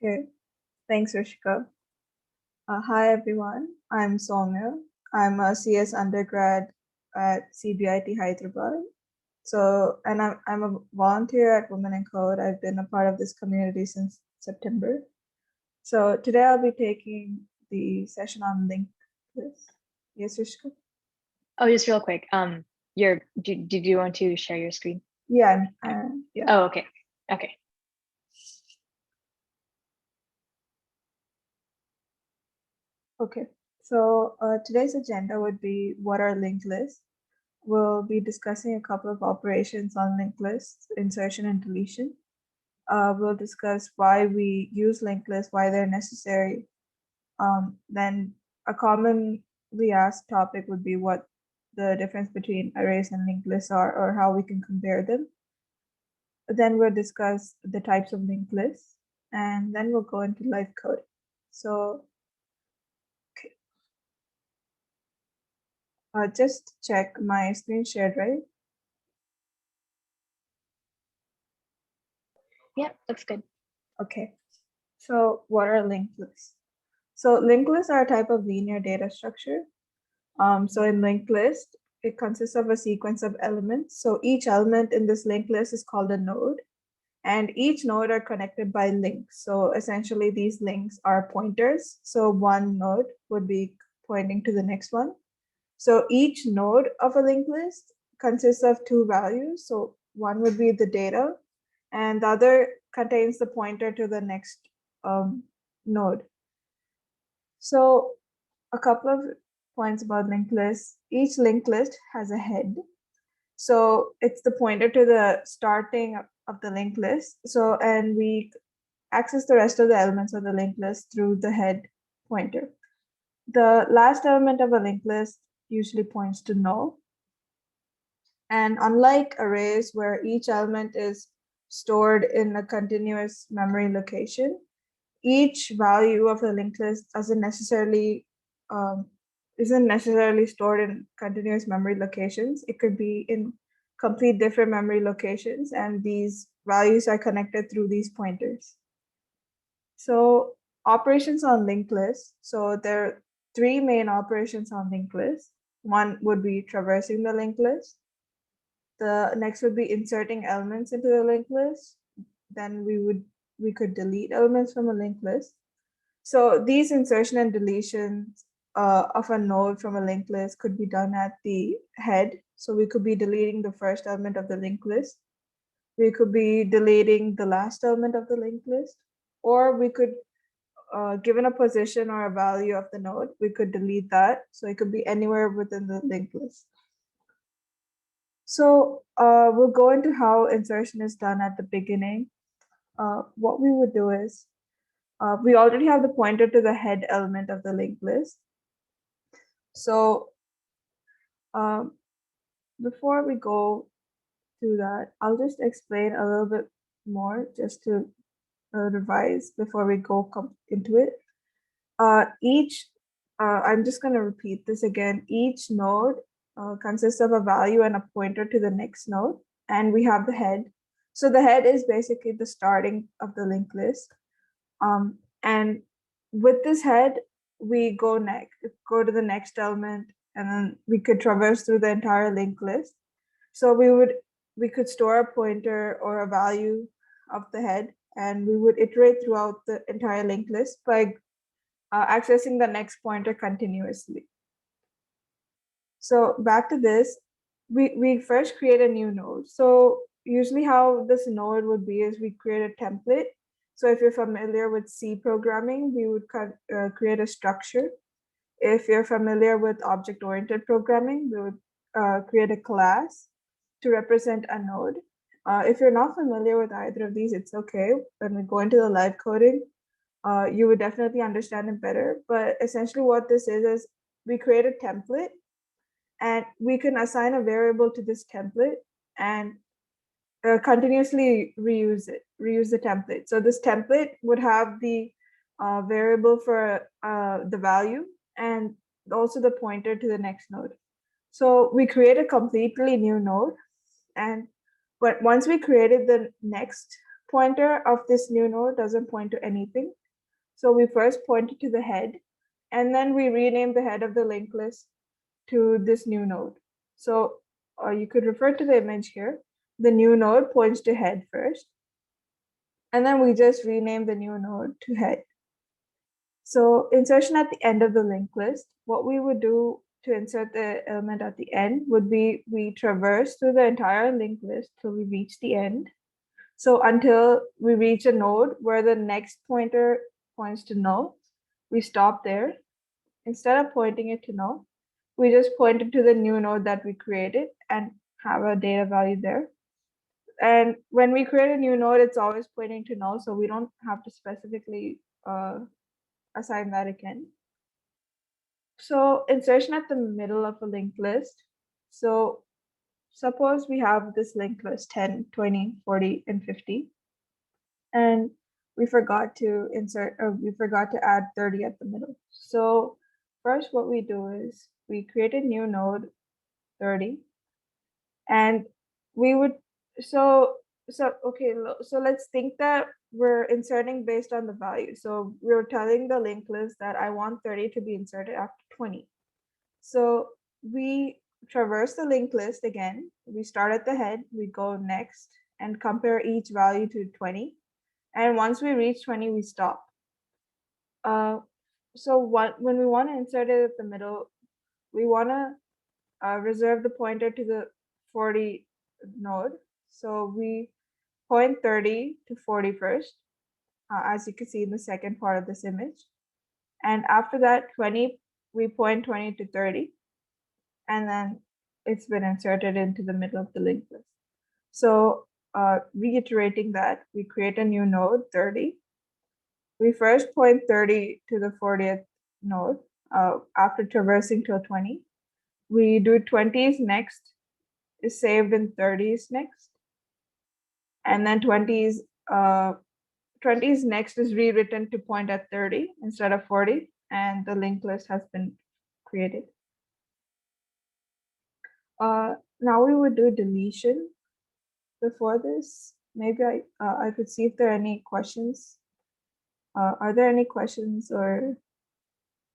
Okay, thanks, Rishika. Hi, everyone. I'm Somya. I'm a CS undergrad at CBIT Hyderabad. And I'm a volunteer at Women in Code. I've been a part of this community since September. So today I'll be taking the session on linked list. Yes, Rishika? Oh, just real quick. Did you want to share your screen? Yeah, yeah. Oh, okay. Okay. Okay. So today's agenda would be what are linked lists. We'll be discussing a couple of operations on linked lists, insertion and deletion. We'll discuss why we use linked lists, why they're necessary. Then a commonly asked topic would be what the difference between arrays and linked lists are, or how we can compare them. Then we'll discuss the types of linked lists, and then we'll go into live code. So, okay. Just check my screen shared, right? Yeah, that's good. Okay. So what are linked lists? So linked lists are a type of linear data structure. So in linked list, it consists of a sequence of elements. So each element in this linked list is called a node, and each node are connected by links. So essentially these links are pointers. So one node would be pointing to the next one. So each node of a linked list consists of two values. So one would be the data, and the other contains the pointer to the next node. So a couple of points about linked lists. Each linked list has a head. So it's the pointer to the starting of the linked list. So, and we access the rest of the elements of the linked list through the head pointer. The last element of a linked list usually points to null. And unlike arrays where each element is stored in a continuous memory location, each value of the linked list isn't necessarily stored in continuous memory locations. It could be in complete different memory locations, and these values are connected through these pointers. So operations on linked lists. So there are three main operations on linked lists. One would be traversing the linked list. The next would be inserting elements into the linked list. Then we could delete elements from a linked list. So these insertion and deletions of a node from a linked list could be done at the head. So we could be deleting the first element of the linked list. We could be deleting the last element of the linked list, or we could, given a position or a value of the node, we could delete that. So it could be anywhere within the linked list. So we'll go into how insertion is done at the beginning. What we would do is, we already have the pointer to the head element of the linked list. So before we go to that, I'll just explain a little bit more just to revise before we go into it. I'm just going to repeat this again. Each node consists of a value and a pointer to the next node, and we have the head. So the head is basically the starting of the linked list. And with this head, we go to the next element, and then we could traverse through the entire linked list. So we could store a pointer or a value of the head, and we would iterate throughout the entire linked list by accessing the next pointer continuously. So back to this, we first create a new node. So usually how this node would be is we create a template. So if you're familiar with C programming, we would create a structure. If you're familiar with object-oriented programming, we would create a class to represent a node. If you're not familiar with either of these, it's okay. When we go into the live coding, you would definitely understand it better. But essentially what this is we create a template, and we can assign a variable to this template and continuously reuse the template. So this template would have the variable for the value and also the pointer to the next node. So we create a completely new node, and once we created the next pointer of this new node doesn't point to anything. So we first point it to the head, and then we rename the head of the linked list to this new node. So you could refer to the image here. The new node points to head first, and then we just rename the new node to head. So insertion at the end of the linked list, what we would do to insert the element at the end would be we traverse through the entire linked list till we reach the end. So until we reach a node where the next pointer points to null, we stop there. Instead of pointing it to null, we just point it to the new node that we created and have a data value there. And when we create a new node, it's always pointing to null, so we don't have to specifically assign that again. So insertion at the middle of a linked list. So suppose we have this linked list 10, 20, 40, and 50. And we forgot to add 30 at the middle. So first what we do is we create a new node 30, and we would so let's think that we're inserting based on the value. So we're telling the linked list that I want 30 to be inserted after 20. So we traverse the linked list again. We start at the head, we go next and compare each value to 20. And once we reach 20, we stop. When we want to insert it at the middle, we want to reserve the pointer to the 40 node. So we point 30 to 40 first, as you can see in the second part of this image. And after that, 20, we point 20 to 30. And then it's been inserted into the middle of the linked list. So reiterating that, we create a new node 30. We first point 30 to the 40th node after traversing till 20. We do 20s next, is saved in 30s next. And then 20s next is rewritten to point at 30 instead of 40, and the linked list has been created. Now we would do deletion. Before this, maybe I could see if there are any questions. Are there any questions or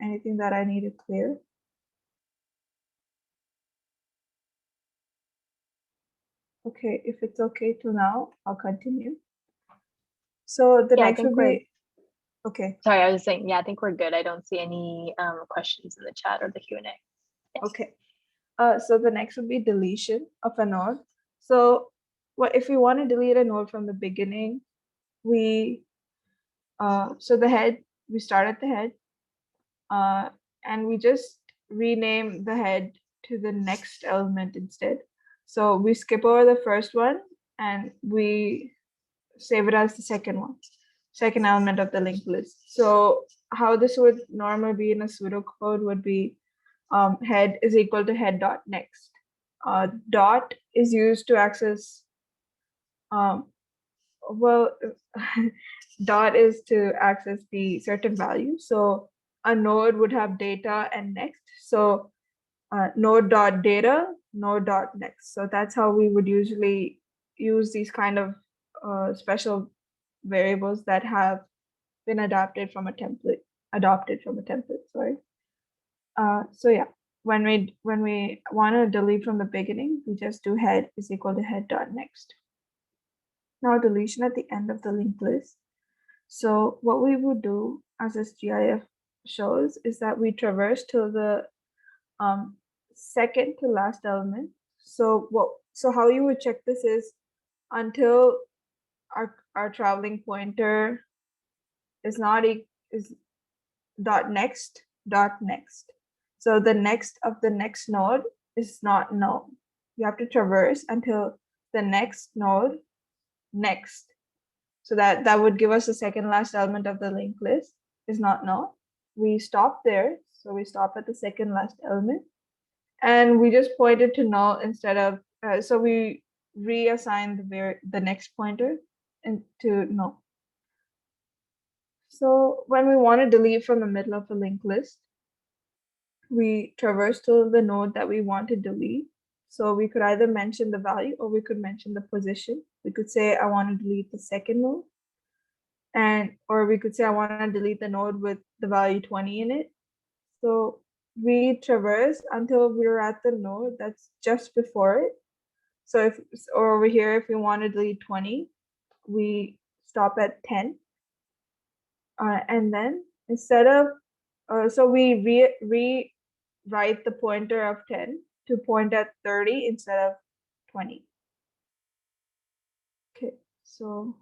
anything that I need to clear? Okay, if it's okay till now, I'll continue. So the next would be, okay. Sorry, I was saying, yeah, I think we're good. I don't see any questions in the chat or the Q&A. Yes. Okay. So the next would be deletion of a node. So if we want to delete a node from the beginning, we we start at the head, and we just rename the head to the next element instead. So we skip over the first one and we save it as the second element of the linked list. So how this would normally be in a pseudocode would be head is equal to head dot next. Dot is used to access dot is to access the certain value. So a node would have data and next. So node dot data, node dot next. So that's how we would usually use these kind of special variables that have been adopted from a template. Sorry. So yeah, when we want to delete from the beginning, we just do head is equal to head dot next. Now deletion at the end of the linked list. So what we would do, as this GIF shows, is that we traverse to the second to last element. So how you would check this is until our traveling pointer is dot next. So the next of the next node is not null. You have to traverse until the next node next. So that would give us the second last element of the linked list is not null. We stop there. So we stop at the second last element. And we just point it to null instead of, so we reassign the next pointer to null. So when we want to delete from the middle of a linked list, we traverse to the node that we want to delete. So we could either mention the value or we could mention the position. We could say, I want to delete the second node. Or we could say, I want to delete the node with the value 20 in it. So we traverse until we're at the node that's just before it. So or over here, if we want to delete 20, we stop at 10. And then instead of, so we rewrite the pointer of 10 to point at 30 instead of 20. Okay, so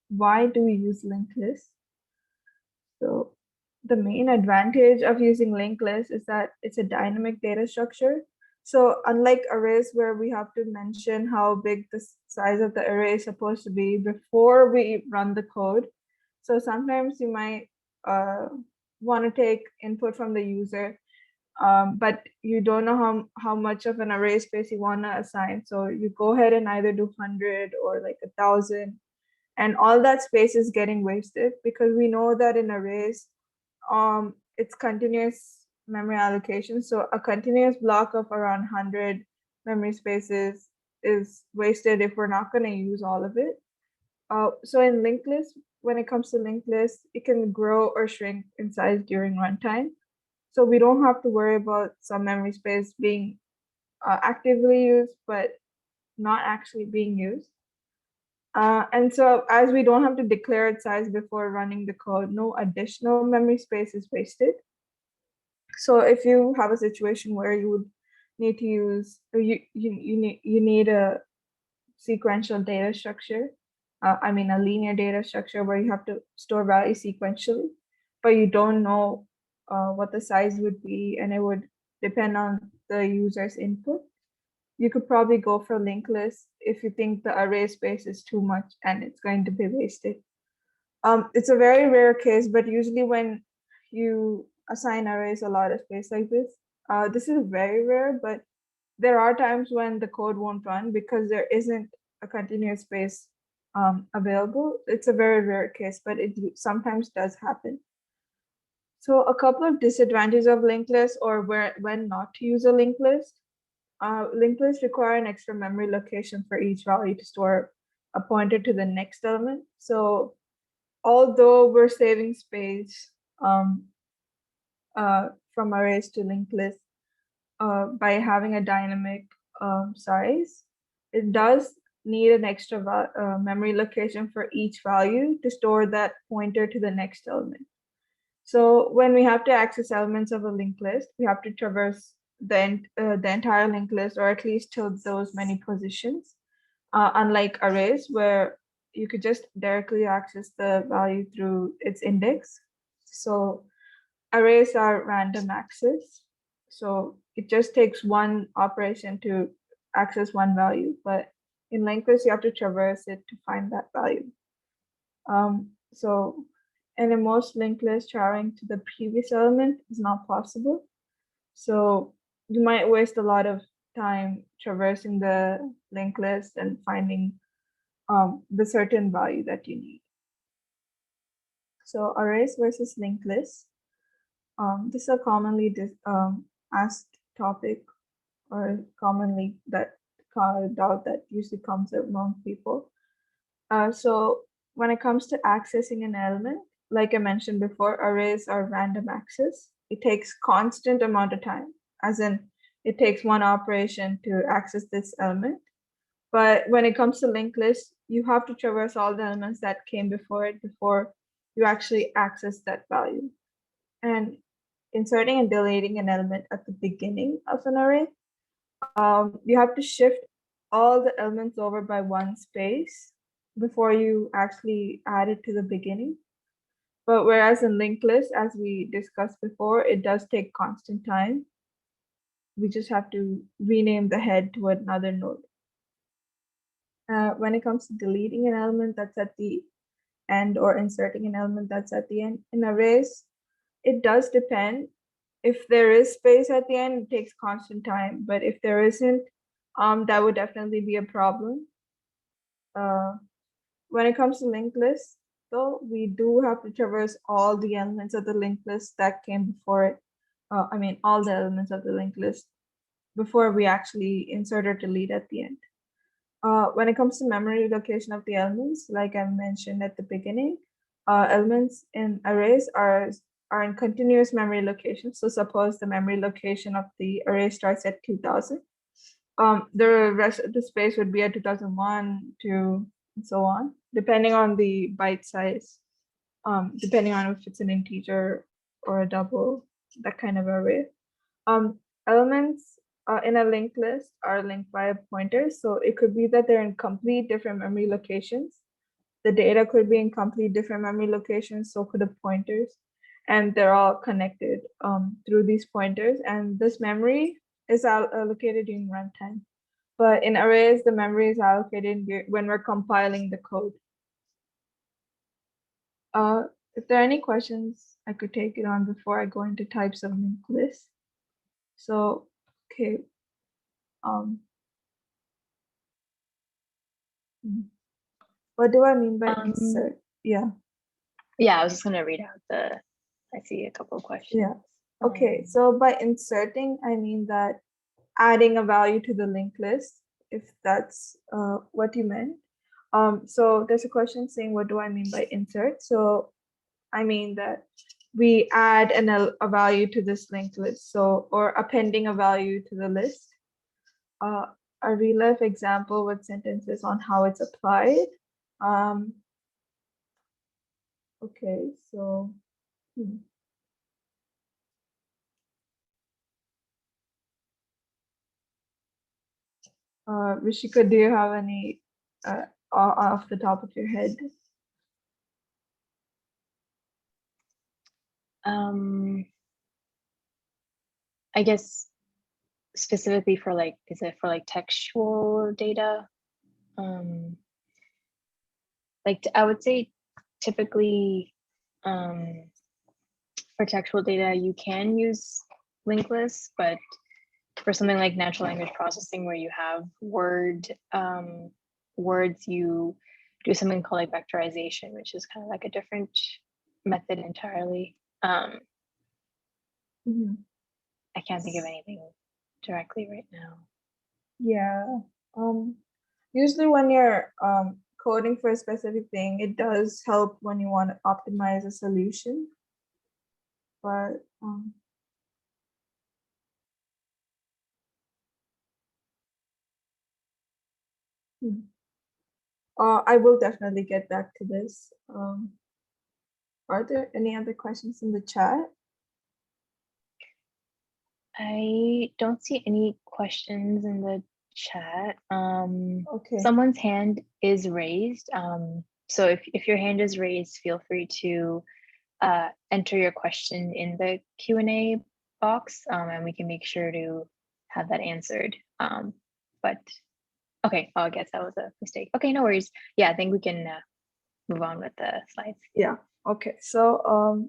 why do we use linked lists? So the main advantage of using linked lists is that it's a dynamic data structure. So unlike arrays where we have to mention how big the size of the array is supposed to be before we run the code. So sometimes you might want to take input from the user, but you don't know how much of an array space you want to assign. So you go ahead and either do 100 or like 1,000, and all that space is getting wasted because we know that in arrays, it's continuous memory allocation. So a continuous block of around 100 memory spaces is wasted if we're not going to use all of it. So in linked lists, when it comes to linked lists, it can grow or shrink in size during runtime. So we don't have to worry about some memory space being actively used, but not actually being used. And so as we don't have to declare its size before running the code, no additional memory space is wasted. So if you have a situation where you would need to use, or you need a sequential data structure, I mean a linear data structure where you have to store values sequentially, but you don't know what the size would be, and it would depend on the user's input. You could probably go for linked lists if you think the array space is too much and it's going to be wasted. It's a very rare case, but usually when you assign arrays a lot of space like this is very rare, but there are times when the code won't run because there isn't a continuous space available. It's a very rare case, but it sometimes does happen. So a couple of disadvantages of linked lists, or when not to use a linked list. Linked lists require an extra memory location for each value to store a pointer to the next element. So although we're saving space from arrays to linked lists by having a dynamic size, it does need an extra memory location for each value to store that pointer to the next element. So when we have to access elements of a linked list, we have to traverse the entire linked list, or at least till those many positions, unlike arrays where you could just directly access the value through its index. So arrays are random access. So it just takes one operation to access one value, but in linked list, you have to traverse it to find that value. And in most linked lists, traveling to the previous element is not possible. So you might waste a lot of time traversing the linked list and finding the certain value that you need. So arrays versus linked lists. This is a commonly asked topic, or commonly doubt that usually comes up among people. So when it comes to accessing an element, like I mentioned before, arrays are random access. It takes constant amount of time, as in it takes one operation to access this element. But when it comes to linked lists, you have to traverse all the elements that came before it before you actually access that value. And inserting and deleting an element at the beginning of an array, you have to shift all the elements over by one space before you actually add it to the beginning. But whereas in linked list, as we discussed before, it does take constant time. We just have to rename the head to another node. When it comes to deleting an element that's at the end or inserting an element that's at the end in arrays, it does depend. If there is space at the end, it takes constant time. But if there isn't, that would definitely be a problem. When it comes to linked lists, though, we do have to traverse all the elements of the linked list that came before it. I mean, all the elements of the linked list before we actually insert or delete at the end. When it comes to memory location of the elements, like I mentioned at the beginning, elements in arrays are in continuous memory locations. So suppose the memory location of the array starts at 2000. The rest of the space would be at 2001, 2, and so on, depending on the byte size, depending on if it's an integer or a double, that kind of array. Elements in a linked list are linked by a pointer. So it could be that they're in complete different memory locations. The data could be in complete different memory locations, so could the pointers. And they're all connected through these pointers. And this memory is allocated in runtime. But in arrays, the memory is allocated when we're compiling the code. If there are any questions, I could take it on before I go into types of linked lists. So, okay. What do I mean by insert? Yeah. Yeah, I was just gonna read out I see a couple of questions. Yeah. Okay, so by inserting, I mean that adding a value to the linked list, if that's what you meant. So there's a question saying, what do I mean by insert? So I mean that we add a value to this linked list, so, or appending a value to the list. A real life example with sentences on how it's applied. Okay, so Rishika, do you have any off the top of your head? I guess specifically for like, is it for like textual data? Like I would say typically for textual data, you can use linked lists, but for something like natural language processing where you have words, you do something called like vectorization, which is kind of like a different method entirely. I can't think of anything directly right now. Yeah. Usually when you're coding for a specific thing, it does help when you want to optimize a solution. But I will definitely get back to this. Are there any other questions in the chat? I don't see any questions in the chat. Okay. Someone's hand is raised. So if your hand is raised, feel free to enter your question in the Q&A box, and we can make sure to have that answered. But okay, I guess that was a mistake. Okay, no worries. Yeah, I think we can move on with the slides. Yeah. Okay. So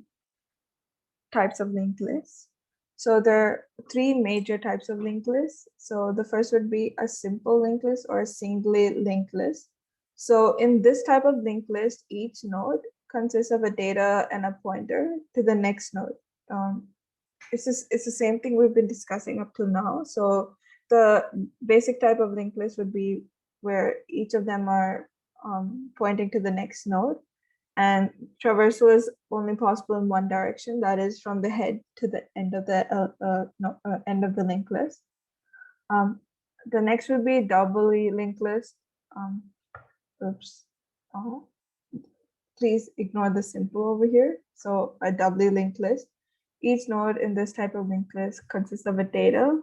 types of linked lists. So there are three major types of linked lists. So the first would be a simple linked list or a singly linked list. So in this type of linked list, each node consists of a data and a pointer to the next node. It's the same thing we've been discussing up to now. So the basic type of linked list would be where each of them are pointing to the next node. And traversal is only possible in one direction, that is from the head to the end of the end of the linked list. The next would be doubly linked list. Oops. Please ignore the symbol over here. So a doubly linked list. Each node in this type of linked list consists of a data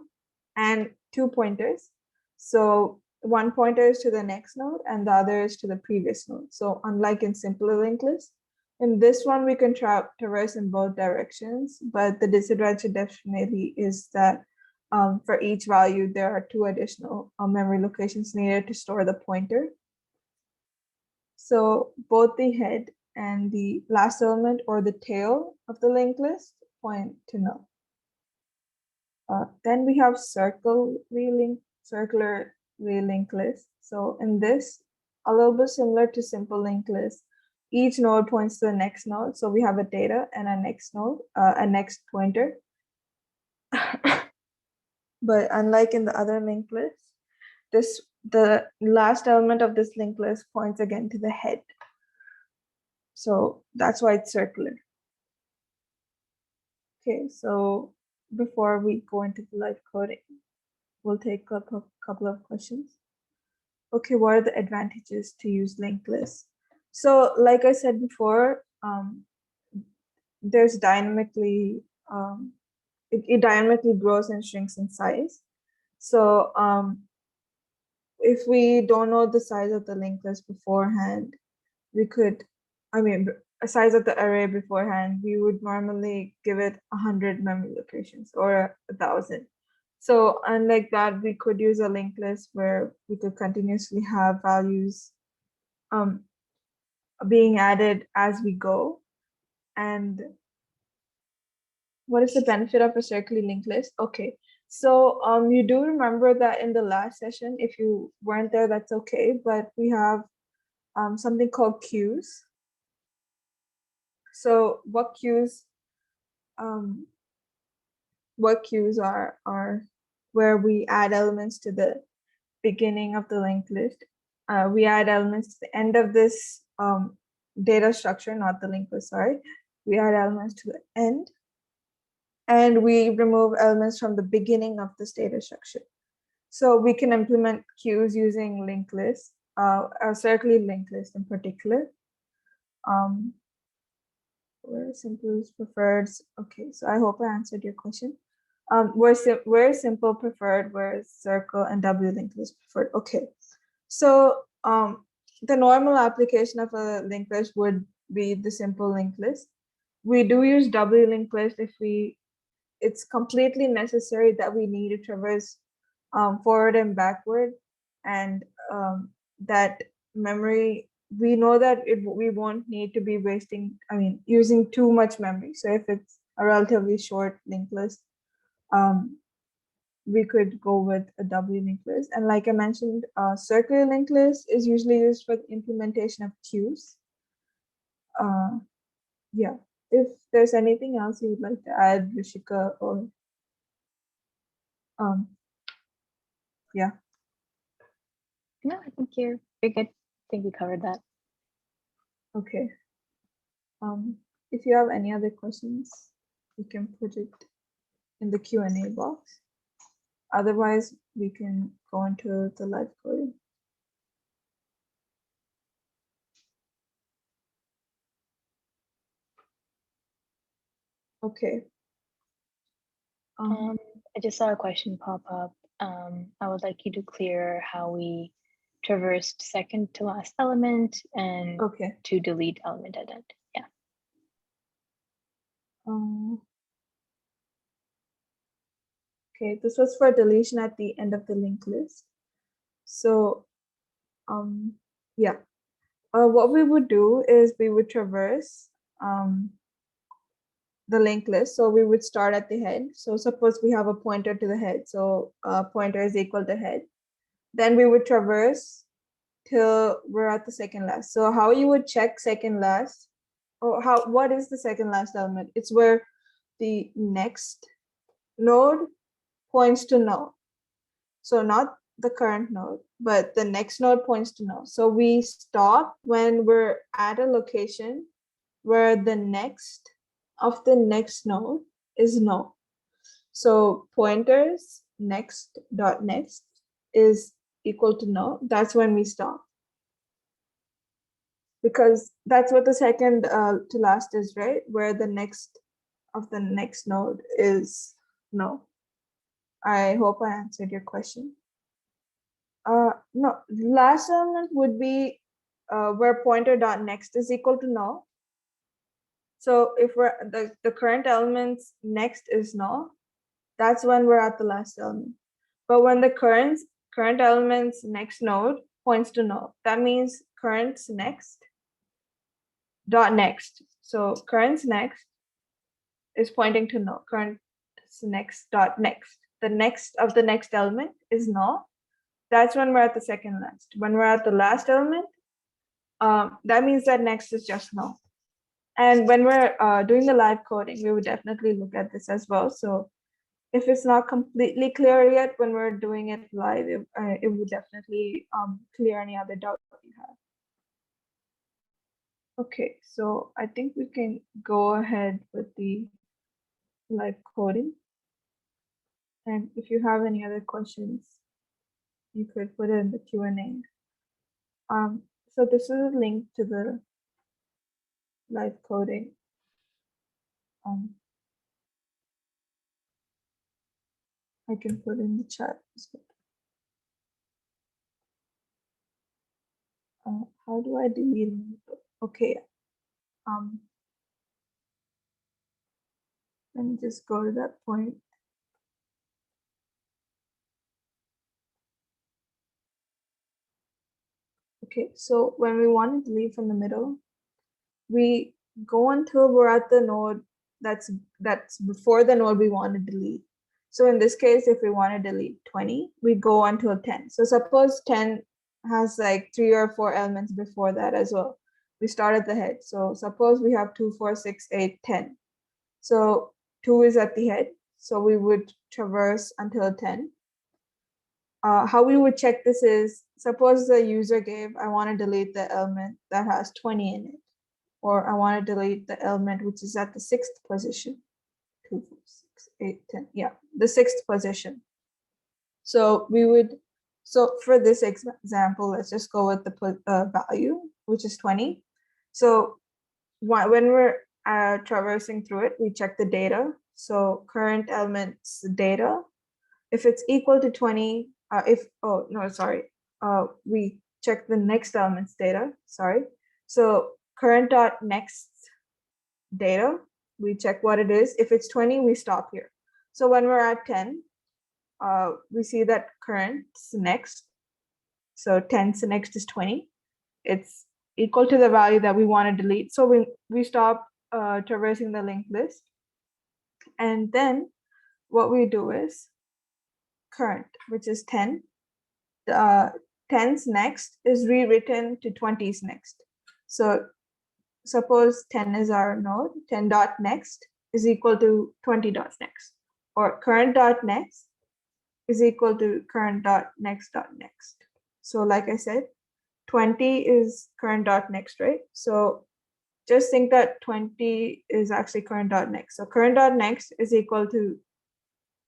and two pointers. So one pointer is to the next node and the other is to the previous node. So unlike in simpler linked lists, in this one we can traverse in both directions, but the disadvantage definitely is that for each value there are two additional memory locations needed to store the pointer. So both the head and the last element or the tail of the linked list point to null. Then we have circular linked list. So in this, a little bit similar to simple linked list, each node points to the next node. So we have a data and a next node, a next pointer. But unlike in the other linked lists, the last element of this linked list points again to the head. So that's why it's circular. Okay, so before we go into the live coding, we'll take a couple of questions. Okay, what are the advantages to use linked lists? So like I said before, there's dynamically, it dynamically grows and shrinks in size. So if we don't know the size of the linked list beforehand, we could, a size of the array beforehand, we would normally give it 100 memory locations or 1,000. So unlike that, we could use a linked list where we could continuously have values being added as we go. And what is the benefit of a circularly linked list? Okay, so you do remember that in the last session, if you weren't there, that's okay, but we have something called queues. So what queues are where we add elements to the beginning of the linked list. We add elements to the end of this data structure, not the linked list, sorry. We add elements to the end, and we remove elements from the beginning of this data structure. So we can implement queues using linked lists, a circularly linked list in particular. Where simple is preferred. Okay, so I hope I answered your question. Where simple preferred, where circle and W linked list preferred. Okay, so the normal application of a linked list would be the simple linked list. We do use W linked list if it's completely necessary that we need to traverse forward and backward, and that memory, we know that we won't need to be using too much memory. So if it's a relatively short linked list, we could go with a W linked list. And like I mentioned, circular linked list is usually used for the implementation of queues. Yeah, if there's anything else you would like to add, Rishika, or yeah. No, I think you're good. I think we covered that. Okay. If you have any other questions, you can put it in the Q&A box. Otherwise, we can go into the live coding. Okay. I just saw a question pop up. I would like you to clear how we traversed second to last element and Okay. to delete element at end. Yeah. Okay, this was for deletion at the end of the linked list. So, yeah. What we would do is we would traverse the linked list. So we would start at the head. So suppose we have a pointer to the head. So pointer is equal to head. Then we would traverse till we're at the second last. So how you would check second last, or what is the second last element? It's where the next node points to no. So not the current node, but the next node points to no. So we stop when we're at a location where the next of the next node is no. So pointers next dot next is equal to no. That's when we stop, because that's what the second to last is, right? Where the next of the next node is no. I hope I answered your question. No, last element would be where pointer dot next is equal to no. So if we're the current element's next is no, that's when we're at the last element. But when the current element's next node points to no, that means current's next dot next. So current's next is pointing to no. Current's next dot next. The next of the next element is no. That's when we're at the second last. When we're at the last element, that means that next is just no. And when we're doing the live coding, we would definitely look at this as well. So if it's not completely clear yet when we're doing it live, it would definitely clear any other doubt you have. Okay, so I think we can go ahead with the live coding. And if you have any other questions, you could put it in the Q&A. So this is a link to the live coding. I can put in the chat as well. How do I delete it? Okay. Let me just go to that point. Okay, so when we want to delete from the middle, we go until we're at the node that's before the node we want to delete. So in this case, if we want to delete 20, we go until 10. So suppose 10 has like 3 or 4 elements before that as well. We start at the head. So suppose we have 2, 4, 6, 8, 10. So 2 is at the head. So we would traverse until 10. How we would check this is, suppose the user gave, I want to delete the element that has 20 in it, or I want to delete the element which is at the 6th position. 2, 4, 6, 8, 10. Yeah, the 6th position. So we would, so for this example, let's just go with the value, which is 20. So when we're traversing through it, we check the data. So current elements data, if it's equal to 20, we check the next element's data, sorry. So current dot next data, we check what it is. If it's 20, we stop here. So when we're at 10, we see that current's next. So 10's next is 20. It's equal to the value that we want to delete. So we stop traversing the linked list. And then what we do is current, which is 10. 10's next is rewritten to 20's next. So suppose 10 is our node, 10 dot next is equal to 20 dot next, or current dot next is equal to current dot next dot next. So like I said, 20 is current dot next, right? So just think that 20 is actually current dot next. So current dot next is equal to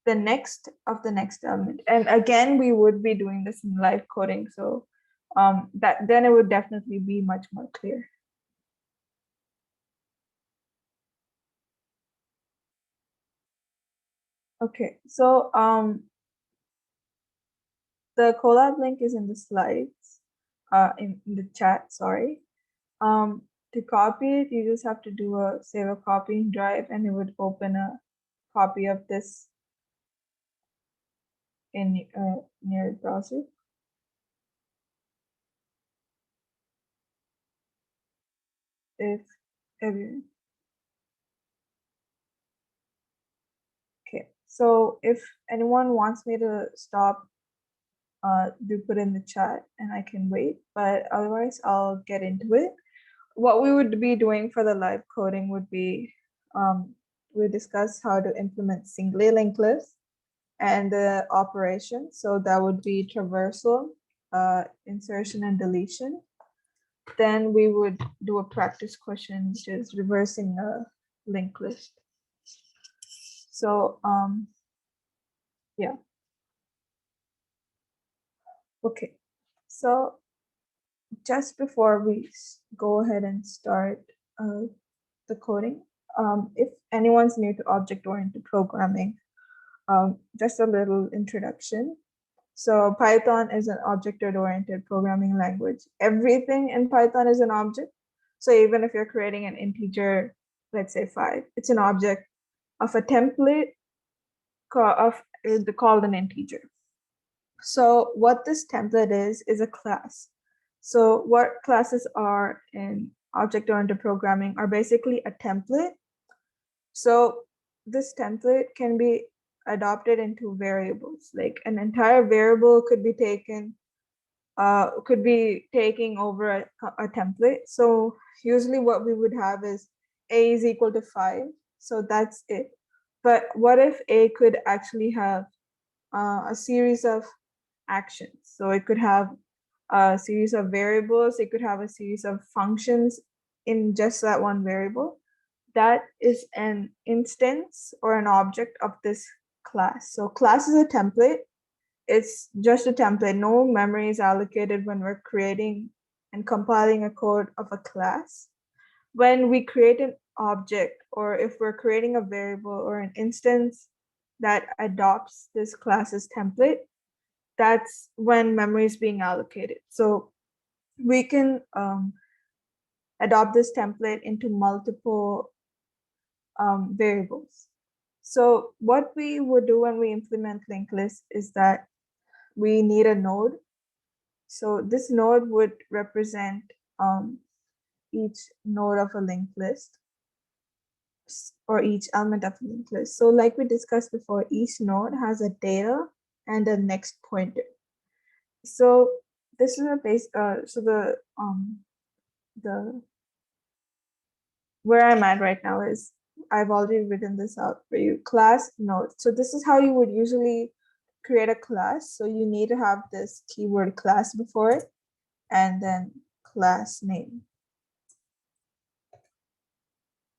the next of the next element. And again, we would be doing this in live coding. So that then it would definitely be much more clear. Okay, so the Colab link is in the slides, in the chat, sorry. To copy it, you just have to do a save a copy in Drive, and it would open a copy of this in your browser. If every okay, so if anyone wants me to stop, do put in the chat, and I can wait. But otherwise, I'll get into it. What we would be doing for the live coding would be, we discuss how to implement singly linked lists and the operation. So that would be traversal, insertion, and deletion. Then we would do a practice question, which is reversing a linked list. So yeah. Okay. So just before we go ahead and start the coding, if anyone's new to object-oriented programming, just a little introduction. So Python is an object-oriented programming language. Everything in Python is an object. So even if you're creating an integer, let's say 5, it's an object of a template called an integer. So what this template is a class. So what classes are in object-oriented programming are basically a template. So this template can be adopted into variables. Like an entire variable could be taking over a template. So usually what we would have is a is equal to 5. So that's it. But what if A could actually have a series of actions? So it could have a series of variables, it could have a series of functions in just that one variable. That is an instance or an object of this class. So class is a template. It's just a template. No memory is allocated when we're creating and compiling a code of a class. When we create an object, or if we're creating a variable or an instance that adopts this class's template, that's when memory is being allocated. So we can adopt this template into multiple variables. So what we would do when we implement linked list is that we need a node. So this node would represent each node of a linked list, or each element of a linked list. So like we discussed before, each node has a data and a next pointer. So this is a base. So the where I'm at right now is I've already written this out for you. Class node. So this is how you would usually create a class. So you need to have this keyword class before it, and then class name.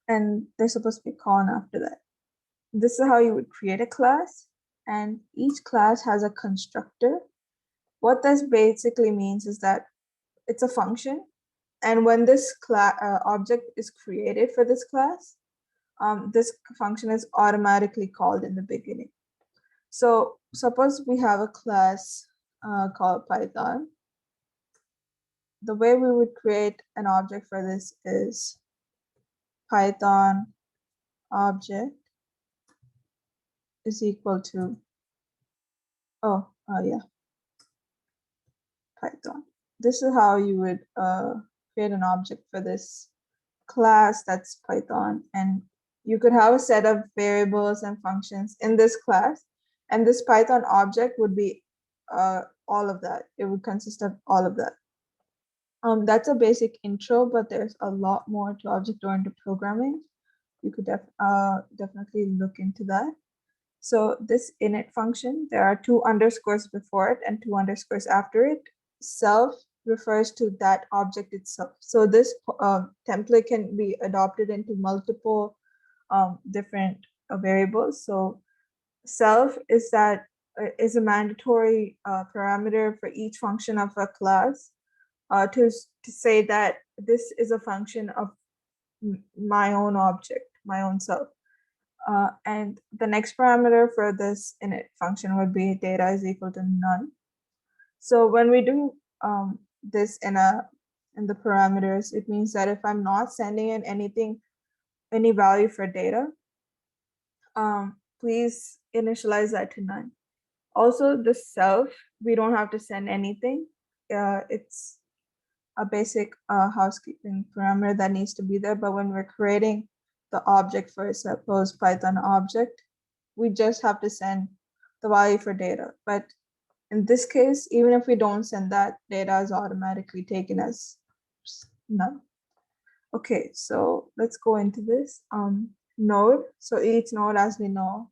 And there's supposed to be a colon after that. This is how you would create a class, and each class has a constructor. What this basically means is that it's a function, and when this object is created for this class, this function is automatically called in the beginning. So suppose we have a class called Python. The way we would create an object for this is Python object is equal to, Python. This is how you would create an object for this class that's Python. And you could have a set of variables and functions in this class. And this Python object would be all of that. It would consist of all of that. That's a basic intro, but there's a lot more to object-oriented programming. You could definitely look into that. So this init function, there are 2 underscores before it and 2 underscores after it. Self refers to that object itself. So this template can be adopted into multiple different variables. So self is a mandatory parameter for each function of a class to say that this is a function of my own object, my own self. And the next parameter for this init function would be data is equal to none. So when we do this in the parameters, it means that if I'm not sending in any value for data, please initialize that to none. Also, the self, we don't have to send anything. It's a basic housekeeping parameter that needs to be there. But when we're creating the object for suppose Python object, we just have to send the value for data. But in this case, even if we don't send that, data is automatically taken as none. Okay, so let's go into this node. So each node, as we know,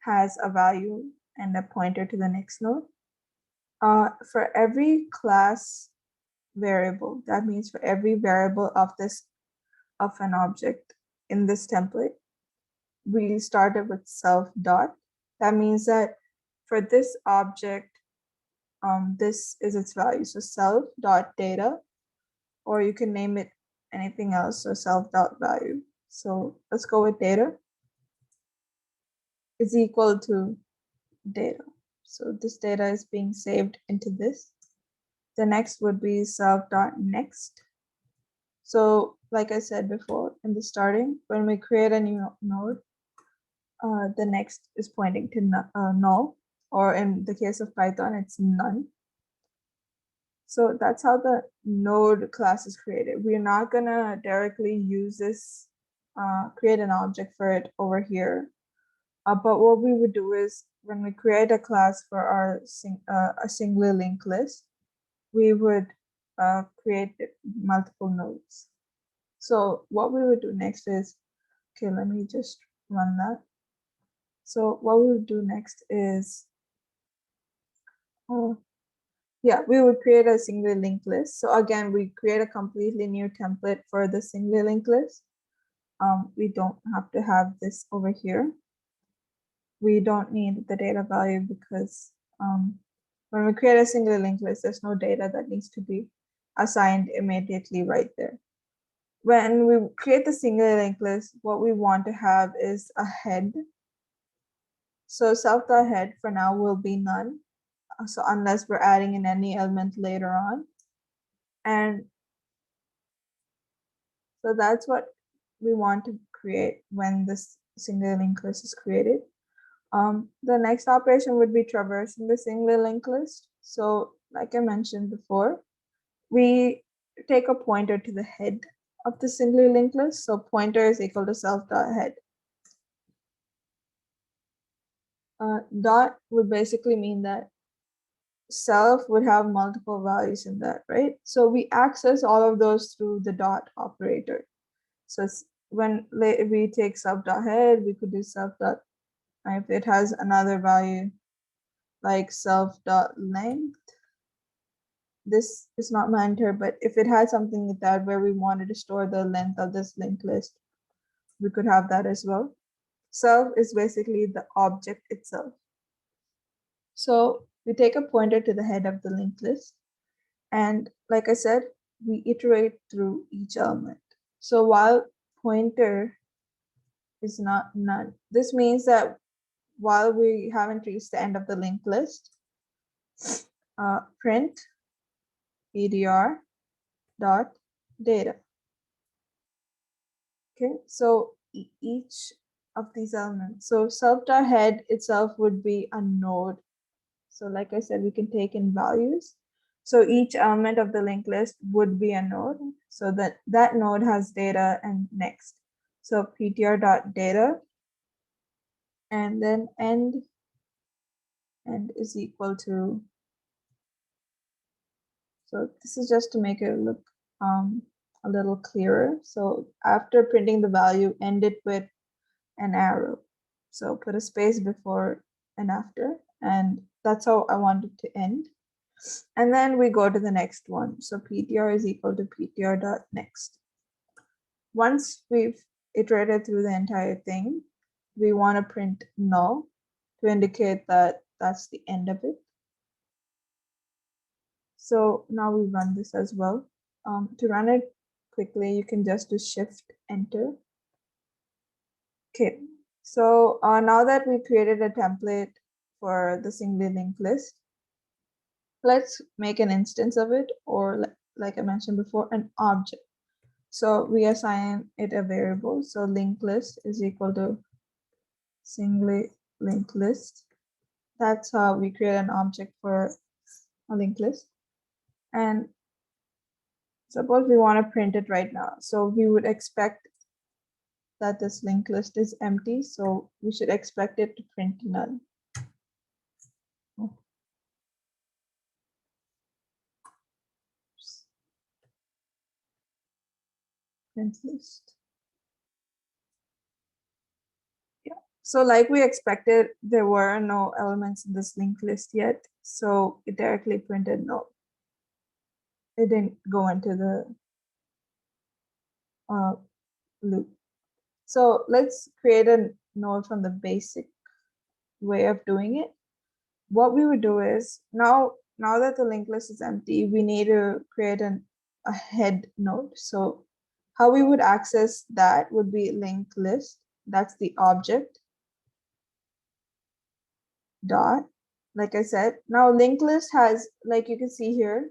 has a value and a pointer to the next node. For every class variable, that means for every variable of an object in this template, we started with self dot. That means that for this object, this is its value. So self dot data, or you can name it anything else. So self dot value. So let's go with data is equal to data. So this data is being saved into this. The next would be self dot next. So like I said before in the starting, when we create a new node, the next is pointing to null, or in the case of Python, it's none. So that's how the node class is created. We're not gonna directly use this, create an object for it over here. But what we would do is when we create a class for our a singular linked list, we would create multiple nodes. So what we would do next is, okay, let me just run that. So what we would do next is, we would create a single linked list. So again, we create a completely new template for the single linked list. We don't have to have this over here. We don't need the data value because when we create a single linked list, there's no data that needs to be assigned immediately right there. When we create the single linked list, what we want to have is a head. So self.head for now will be none. So unless we're adding in any element later on. And so that's what we want to create when this single linked list is created. The next operation would be traversing the single linked list. So like I mentioned before, we take a pointer to the head of the single linked list. So pointer is equal to self.head. Dot would basically mean that self would have multiple values in that, right? So we access all of those through the dot operator. So when we take self.head, we could do self. If it has another value like self.length, this is not mandatory, but if it had something like that where we wanted to store the length of this linked list, we could have that as well. Self is basically the object itself. So we take a pointer to the head of the linked list. And like I said, we iterate through each element. So while pointer is not none, this means that while we haven't reached the end of the linked list, print ptr dot data. Okay, so each of these elements. So self.head itself would be a node. So like I said, we can take in values. So each element of the linked list would be a node. So that node has data and next. So ptr.data and then end is equal to. So this is just to make it look a little clearer. So after printing the value, end it with an arrow. So put a space before and after, and that's how I want it to end. And then we go to the next one. So ptr is equal to ptr.next. Once we've iterated through the entire thing, we want to print null to indicate that that's the end of it. So now we run this as well. To run it quickly, you can just do shift enter. Okay, so now that we created a template for the single linked list, let's make an instance of it, or like I mentioned before, an object. So we assign it a variable. So linked list is equal to single linked list. That's how we create an object for a linked list. And suppose we want to print it right now. So we would expect that this linked list is empty. So we should expect it to print none. Print list. Yeah. So like we expected, there were no elements in this linked list yet. So it directly printed no. It didn't go into the loop. So let's create a node from the basic way of doing it. What we would do is now that the linked list is empty, we need to create a head node. So how we would access that would be linked list. That's the object dot. Like I said, now linked list has, like you can see here,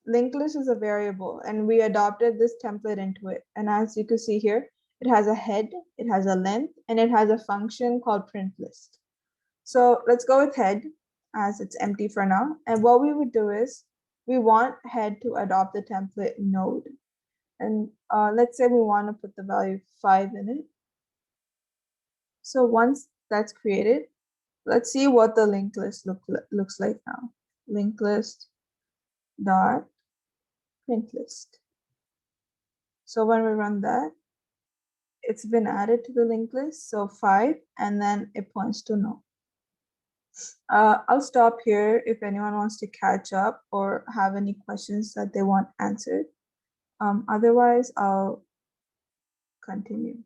linked list is a variable and we adopted this template into it. And as you can see here, it has a head, it has a length, and it has a function called print list. So let's go with head as it's empty for now. And what we would do is we want head to adopt the template node. And let's say we want to put the value 5 in it. So once that's created, let's see what the linked list looks like now. Linked list dot print list. So when we run that, it's been added to the linked list. So 5, and then it points to no. I'll stop here if anyone wants to catch up or have any questions that they want answered. Otherwise, I'll continue.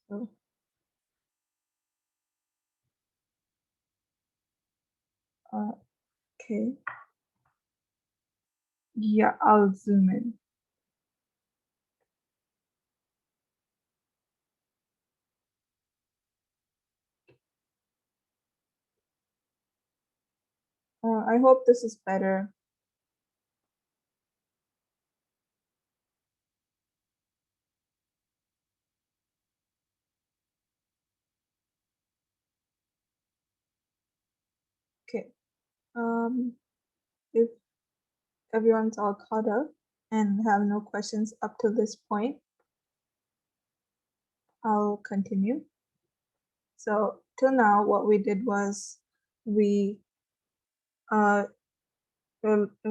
So, okay. Yeah, I'll zoom in. I hope this is better. Okay. If everyone's all caught up and have no questions up to this point, I'll continue. So till now, what we did was we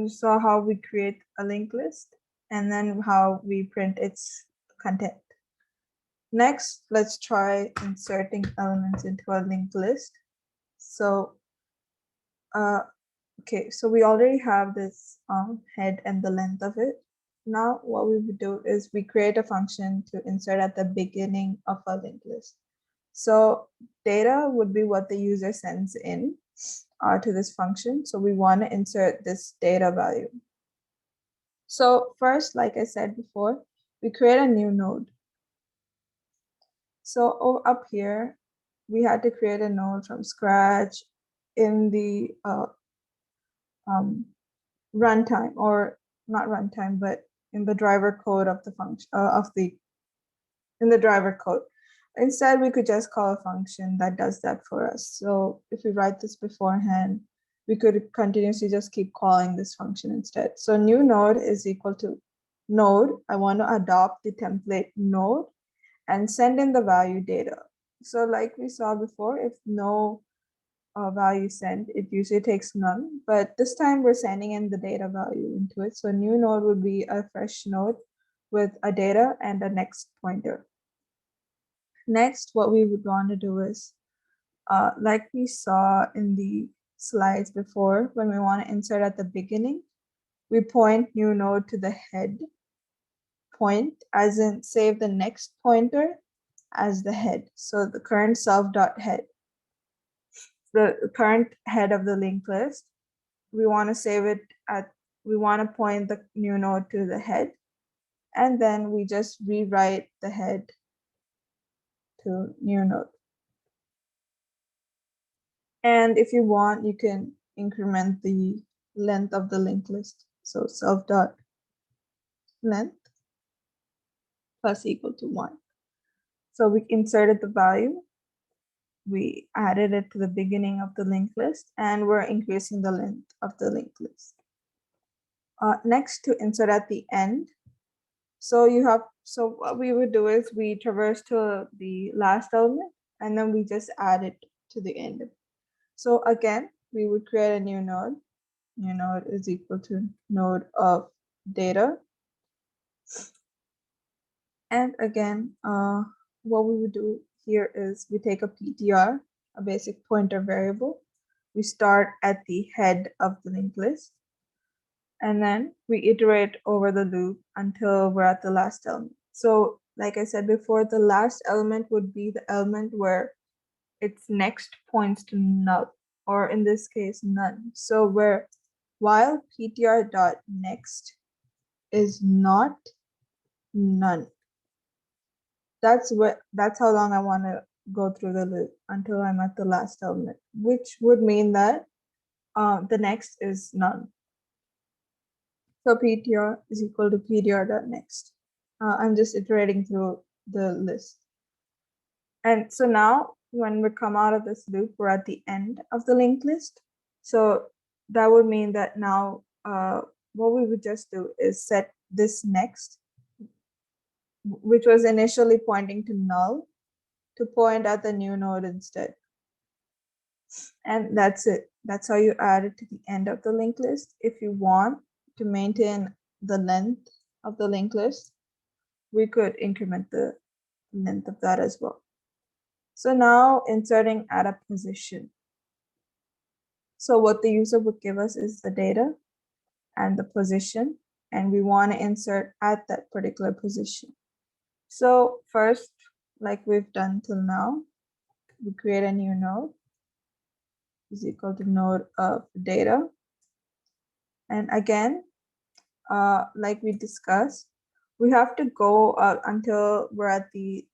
saw how we create a linked list and then how we print its content. Next, let's try inserting elements into a linked list. So, okay, so we already have this head and the length of it. Now, what we would do is we create a function to insert at the beginning of a linked list. So data would be what the user sends in to this function. So we want to insert this data value. So first, like I said before, we create a new node. So up here, we had to create a node from scratch in the runtime, or not runtime, but in the driver code of the function in the driver code. Instead, we could just call a function that does that for us. So if we write this beforehand, we could continuously just keep calling this function instead. So new node is equal to node. I want to adopt the template node and send in the value data. So like we saw before, if no value sent, it usually takes none, but this time we're sending in the data value into it. So new node would be a fresh node with a data and a next pointer. Next, what we would want to do is, like we saw in the slides before, when we want to insert at the beginning, we point new node to the head point, as in save the next pointer as the head. So the current self.head, the current head of the linked list, we want to save it at, we want to point the new node to the head, and then we just rewrite the head to new node. And if you want, you can increment the length of the linked list. So self.length plus equal to 1. So we inserted the value, we added it to the beginning of the linked list, and we're increasing the length of the linked list. Next, to insert at the end. So what we would do is we traverse to the last element, and then we just add it to the end. So again, we would create a new node. New node is equal to node of data. And again, what we would do here is we take a PTR, a basic pointer variable. We start at the head of the linked list, and then we iterate over the loop until we're at the last element. So like I said before, the last element would be the element where its next points to null, or in this case, none. So while ptr.next is not none, that's how long I want to go through the loop until I'm at the last element, which would mean that the next is none. So ptr is equal to ptr.next. I'm just iterating through the list. And so now when we come out of this loop, we're at the end of the linked list. So that would mean that now what we would just do is set this next, which was initially pointing to null, to point at the new node instead. And that's it. That's how you add it to the end of the linked list. If you want to maintain the length of the linked list, we could increment the length of that as well. So now inserting at a position. So what the user would give us is the data and the position, and we want to insert at that particular position. So first, like we've done till now, we create a new node is equal to node of data. And again, like we discussed, we have to go until we're at the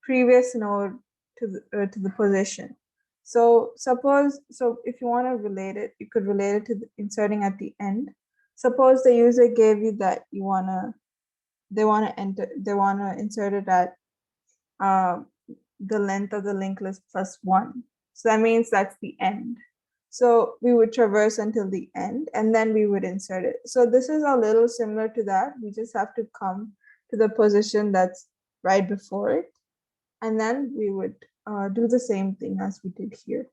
previous node to the position. So suppose, if you want to relate it, you could relate it to the inserting at the end. Suppose the user gave you that they want to insert it at the length of the linked list plus 1. So that means that's the end. So we would traverse until the end and then we would insert it. So this is a little similar to that. We just have to come to the position that's right before it. And then we would do the same thing as we did here.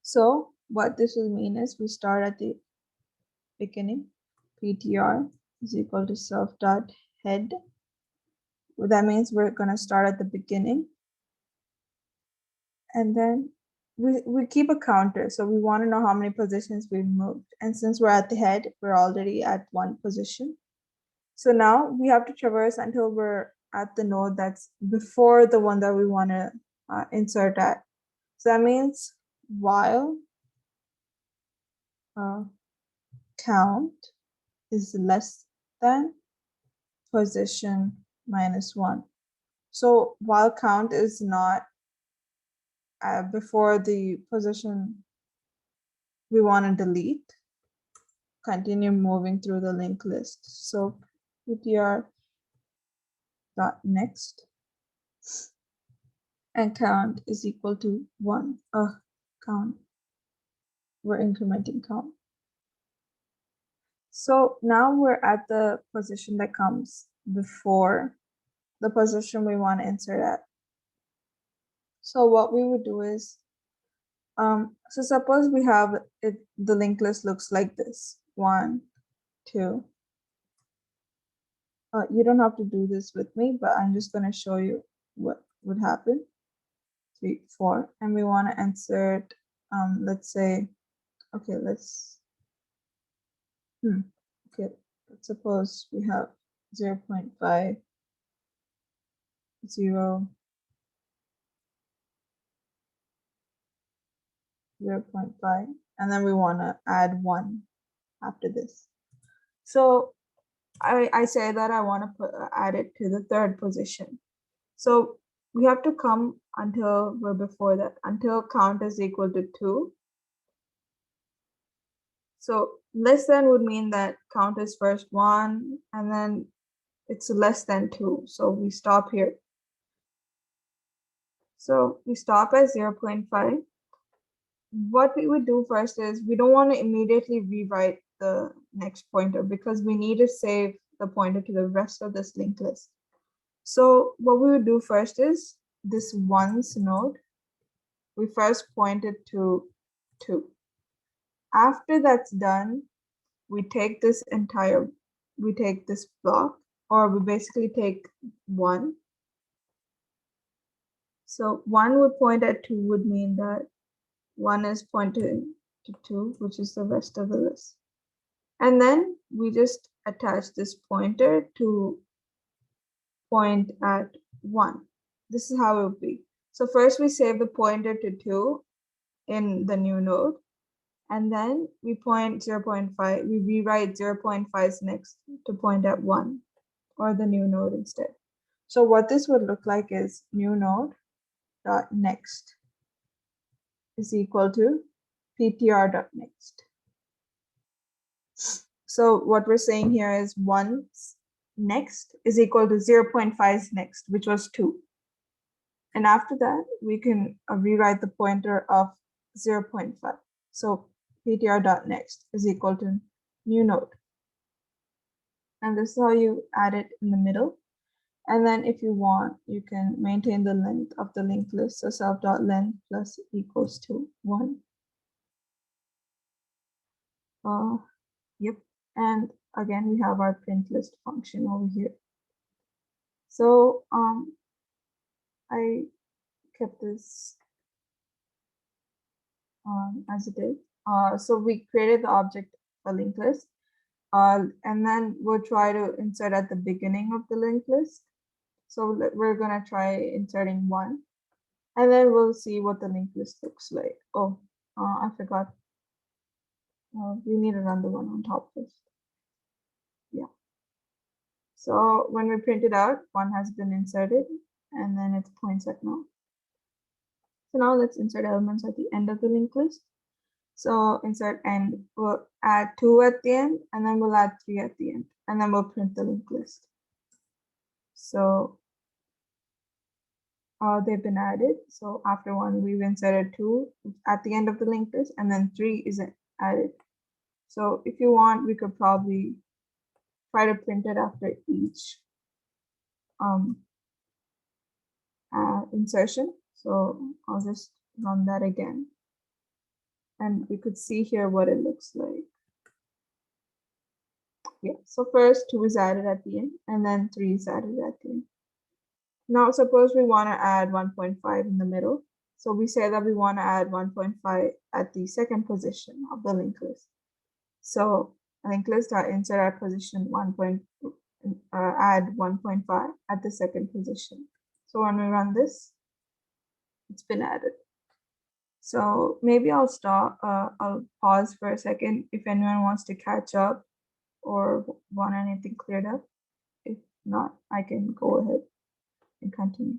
So what this will mean is we start at the beginning. PTR is equal to self.head. That means we're going to start at the beginning. And then we keep a counter. So we want to know how many positions we've moved. And since we're at the head, we're already at 1 position. So now we have to traverse until we're at the node that's before the one that we want to insert at. So that means while count is less than position minus 1. So while count is not before the position we want to delete, continue moving through the linked list. So ptr dot next and count is equal to 1. Count. We're incrementing count. So now we're at the position that comes before the position we want to insert at. So what we would do is, so suppose we have it, the linked list looks like this: 1, 2. You don't have to do this with me, but I'm just going to show you what would happen. 3, 4, and we want to insert, let's say, okay, let's suppose we have 0 0.5, 0, 0 0.5, and then we want to add 1 after this. So I say that I want to add it to the 3rd position. So we have to come until we're before that, until count is equal to 2. So less than would mean that count is first 1 and then it's less than 2. So we stop here. So we stop at 0 0.5. What we would do first is we don't want to immediately rewrite the next pointer because we need to save the pointer to the rest of this linked list. So what we would do first is this ones node, we first point it to 2. After that's done, we take this block, or we basically take 1. So 1 would point at 2 would mean that 1 is pointing to 2, which is the rest of the list. And then we just attach this pointer to point at 1. This is how it would be. So first we save the pointer to 2 in the new node, and then we point 0 0.5. We rewrite 0 0.5's next to point at 1, or the new node instead. So what this would look like is new node dot next is equal to ptr dot next. So what we're saying here is 1's next is equal to 0 0.5's next, which was 2. And after that, we can rewrite the pointer of 0 0.5. So ptr dot next is equal to new node. And this is how you add it in the middle. And then if you want, you can maintain the length of the linked list. So self.length plus equals to 1. Yep. And again, we have our print list function over here. So I kept this as it is. So we created the object a linked list, and then we'll try to insert at the beginning of the linked list. So we're gonna try inserting 1, and then we'll see what the linked list looks like. Oh, I forgot. We need to run the one on top first. Yeah. So when we print it out, 1 has been inserted, and then it points at null. So now let's insert elements at the end of the linked list. So insert end, we'll add 2 at the end, and then we'll add 3 at the end, and then we'll print the linked list. So they've been added. So after 1, we've inserted 2 at the end of the linked list, and then 3 is added. So if you want, we could probably try to print it after each insertion. So I'll just run that again. And we could see here what it looks like. Yeah, so first 2 is added at the end, and then 3 is added at the end. Now suppose we want to add 1.5 in the middle. So we say that we want to add 1.5 at the second position of the linked list. So linked list insert at position add 1.5 at the second position. So when we run this, it's been added. So maybe I'll stop, I'll pause for a second if anyone wants to catch up or want anything cleared up. If not, I can go ahead and continue.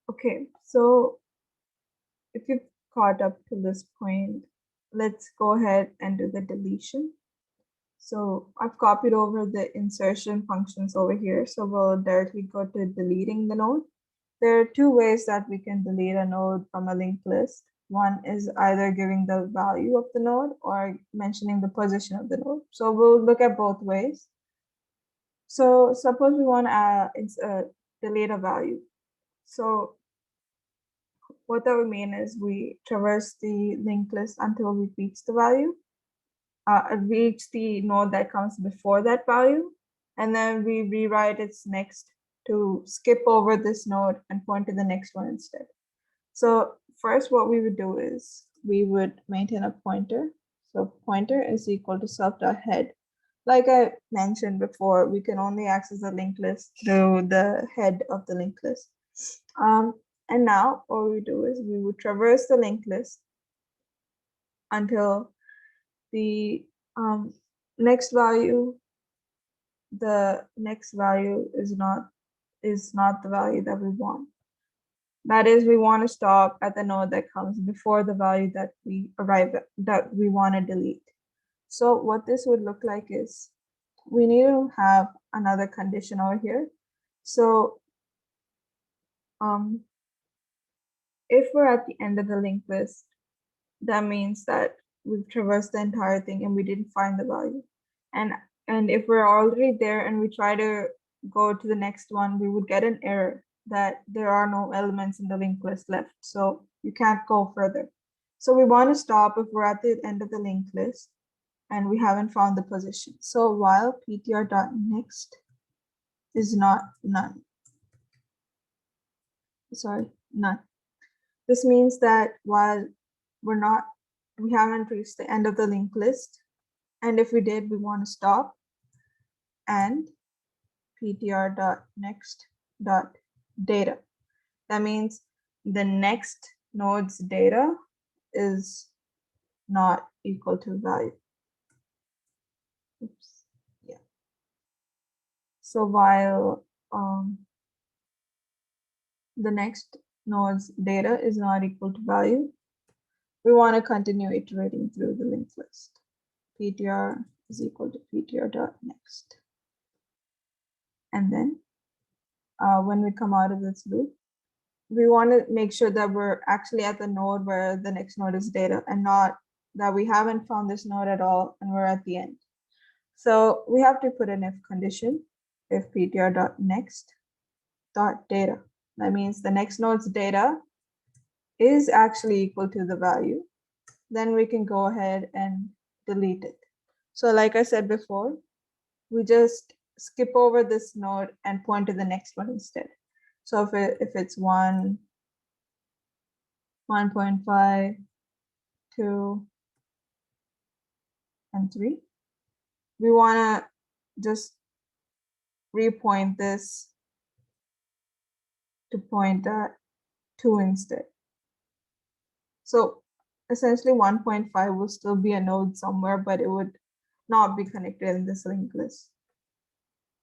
Okay, so if you've caught up to this point, let's go ahead and do the deletion. So I've copied over the insertion functions over here. So we'll directly go to deleting the node. There are 2 ways that we can delete a node from a linked list. One is either giving the value of the node or mentioning the position of the node. So we'll look at both ways. So suppose we want to delete a value. So what that would mean is we traverse the linked list until we reach the value, reach the node that comes before that value, and then we rewrite its next to skip over this node and point to the next one instead. So first what we would do is we would maintain a pointer. So pointer is equal to self.head. Like I mentioned before, we can only access the linked list through the head of the linked list. And now all we do is we would traverse the linked list until the next value is not the value that we want. That is, we want to stop at the node that comes before the value that we arrive at, that we want to delete. So what this would look like is we need to have another condition over here. So if we're at the end of the linked list, that means that we've traversed the entire thing and we didn't find the value. And if we're already there and we try to go to the next one, we would get an error that there are no elements in the linked list left. So you can't go further. So we want to stop if we're at the end of the linked list and we haven't found the position. So while ptr.next is not none. Sorry, none. This means that while we haven't reached the end of the linked list, and if we did, we want to stop, and ptr.next.data. That means the next node's data is not equal to value. Oops. Yeah. So while the next node's data is not equal to value, we want to continue iterating through the linked list. ptr is equal to ptr.next. And then when we come out of this loop, we want to make sure that we're actually at the node where the next node is data and not that we haven't found this node at all and we're at the end. So we have to put an if condition, if ptr.next.data. That means the next node's data is actually equal to the value. Then we can go ahead and delete it. So like I said before, we just skip over this node and point to the next one instead. So if it's 1, 1.5, 2, and 3, we want to just repoint this to point at 2 instead. So essentially 1.5 will still be a node somewhere, but it would not be connected in this linked list.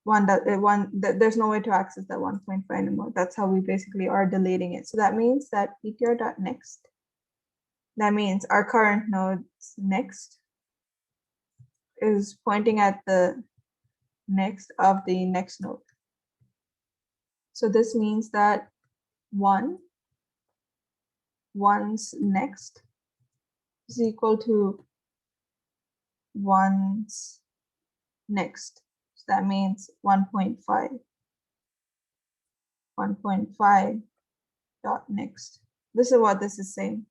There's no way to access that 1.5 anymore. That's how we basically are deleting it. So that means that ptr.next, that means our current node's next is pointing at the next of the next node. So this means that one's next is equal to one's next. So that means 1.5 dot next. This is what this is saying,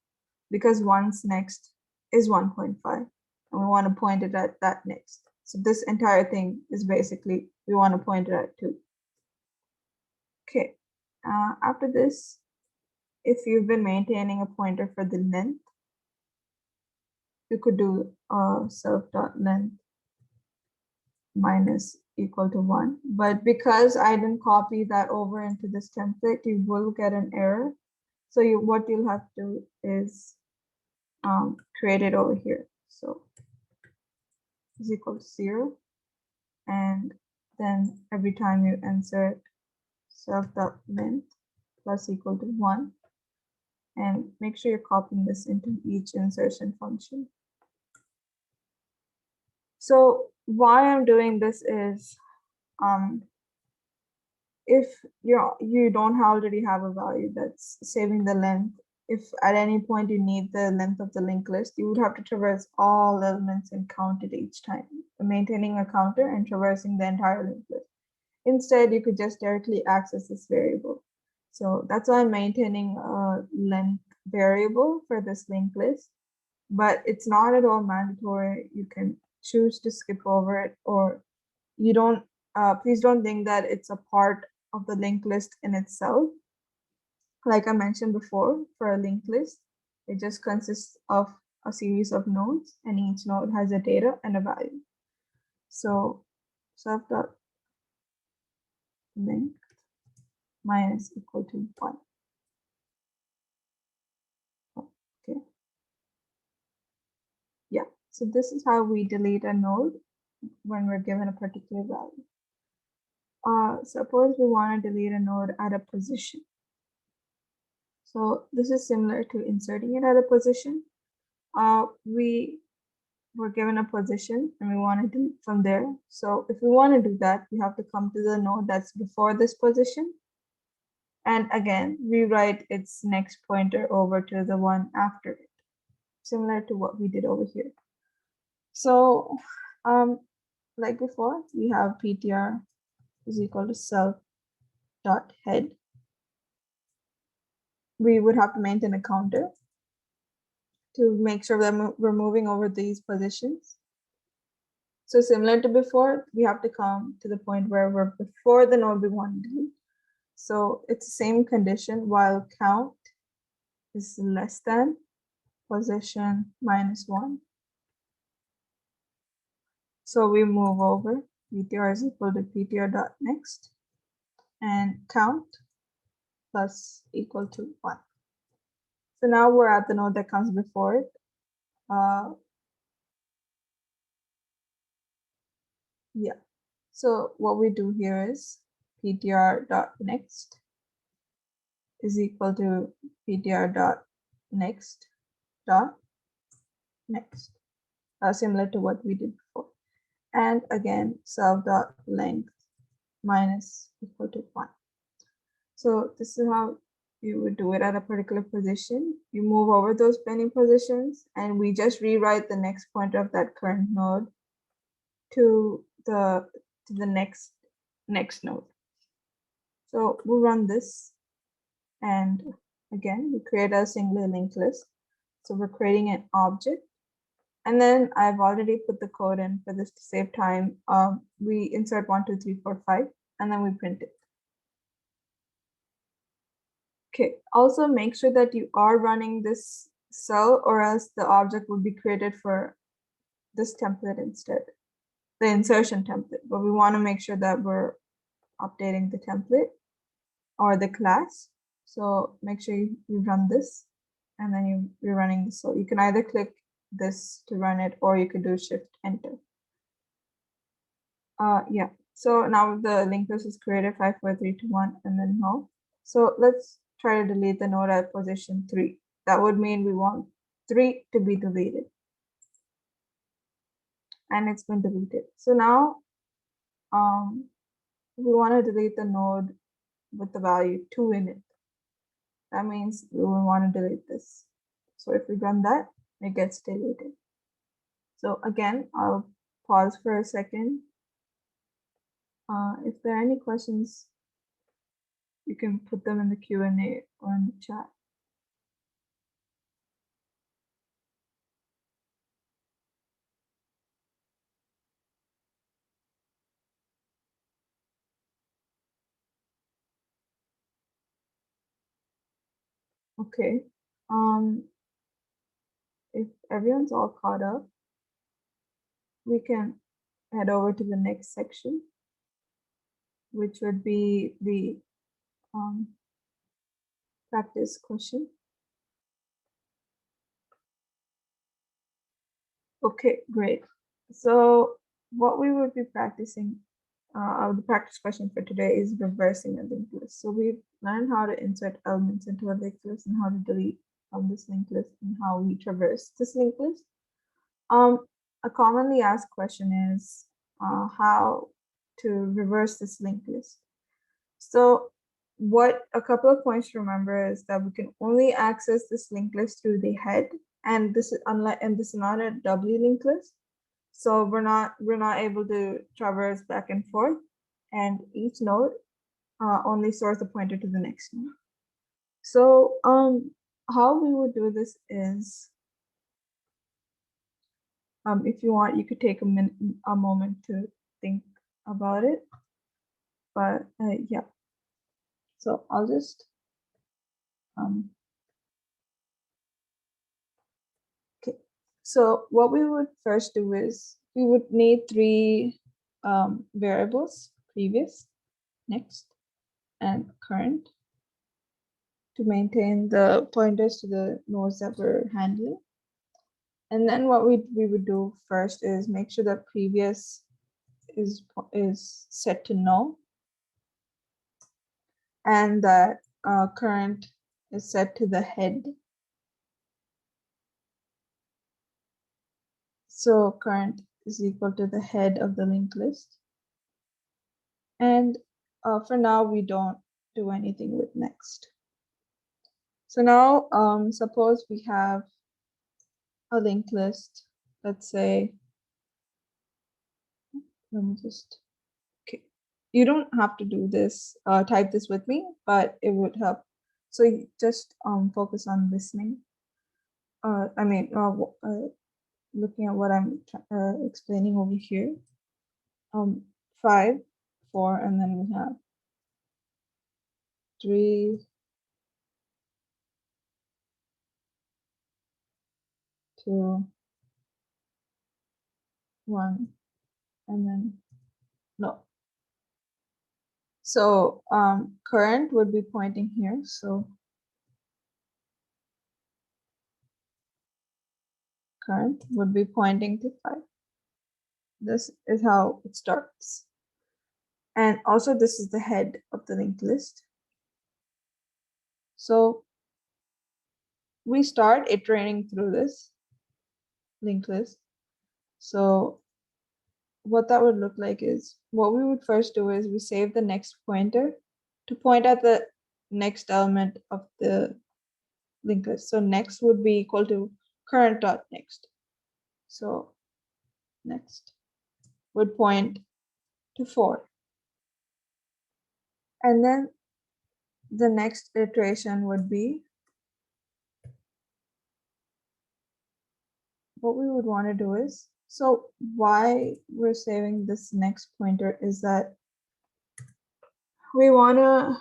because one's next is 1.5 and we want to point it at that next. So this entire thing is basically we want to point it at 2. Okay, after this, if you've been maintaining a pointer for the length, you could do self.length minus equal to 1. But because I didn't copy that over into this template, you will get an error. So what you'll have to do is create it over here. So is equal to 0. And then every time you insert self.length plus equal to 1. And make sure you're copying this into each insertion function. So why I'm doing this is if you don't already have a value that's saving the length, if at any point you need the length of the linked list, you would have to traverse all elements and count it each time, maintaining a counter and traversing the entire linked list. Instead, you could just directly access this variable. So that's why I'm maintaining a length variable for this linked list, but it's not at all mandatory. You can choose to skip over it, or you don't, please don't think that it's a part of the linked list in itself. Like I mentioned before, for a linked list, it just consists of a series of nodes, and each node has a data and a value. So self.length minus equal to 1. Okay. Yeah, so this is how we delete a node when we're given a particular value. Suppose we want to delete a node at a position. So this is similar to inserting it at a position. We were given a position and we want to delete from there. So if we want to do that, we have to come to the node that's before this position. And again, rewrite its next pointer over to the one after it, similar to what we did over here. So like before, we have ptr is equal to self.head. We would have to maintain a counter to make sure that we're moving over these positions. So similar to before, we have to come to the point where we're before the node we want to delete. So it's the same condition while count is less than position minus 1. So we move over, ptr is equal to ptr.next and count plus equal to 1. So now we're at the node that comes before it. Yeah, so what we do here is ptr.next is equal to ptr.next, similar to what we did before. And again, self.length minus equal to 1. So this is how you would do it at a particular position. You move over those pending positions, and we just rewrite the next pointer of that current node to the next node. So we'll run this, and again, we create a singular linked list. So we're creating an object, and then I've already put the code in for this to save time. We insert 1, 2, 3, 4, 5, and then we print it. Okay, also make sure that you are running this cell, or else the object will be created for this template instead, the insertion template. But we want to make sure that we're updating the template or the class. So make sure you run this, and then you're running this. So you can either click this to run it, or you could do Shift Enter. Yeah. So now the linked list is created 5, 4, 3, 2, 1, and then no. So let's try to delete the node at position 3. That would mean we want 3 to be deleted. And it's been deleted. So now we want to delete the node with the value 2 in it. That means we will want to delete this. So if we run that, it gets deleted. So again, I'll pause for a second. If there are any questions, you can put them in the Q&A or in the chat. Okay. If everyone's all caught up, we can head over to the next section, which would be the practice question. Okay, great. So what we would be practicing, the practice question for today is reversing a linked list. So we've learned how to insert elements into a linked list and how to delete from this linked list and how we traverse this linked list. A commonly asked question is how to reverse this linked list. So what a couple of points to remember is that we can only access this linked list through the head, and this is not a doubly linked list. So we're not able to traverse back and forth, and each node only stores the pointer to the next node. So how we would do this is, if you want, you could take a moment to think about it. But yeah, so I'll just okay. So what we would first do is we would need 3 variables: previous, next, and current, to maintain the pointers to the nodes that we're handling. And then what we would do first is make sure that previous is set to null, and that current is set to the head. So current is equal to the head of the linked list. And for now, we don't do anything with next. So now, suppose we have a linked list. Let's say, let me just, okay. You don't have to do this, type this with me, but it would help. So you just focus on listening. Looking at what I'm explaining over here. 5, 4, and then we have 3, 2, 1, and then no. So current would be pointing here. So current would be pointing to 5. This is how it starts. And also this is the head of the linked list. So we start iterating through this linked list. So what that would look like is, what we would first do is we save the next pointer to point at the next element of the linked list. So next would be equal to current dot next. So next would point to 4. And then the next iteration would be, what we would want to do is, so why we're saving this next pointer is that we want to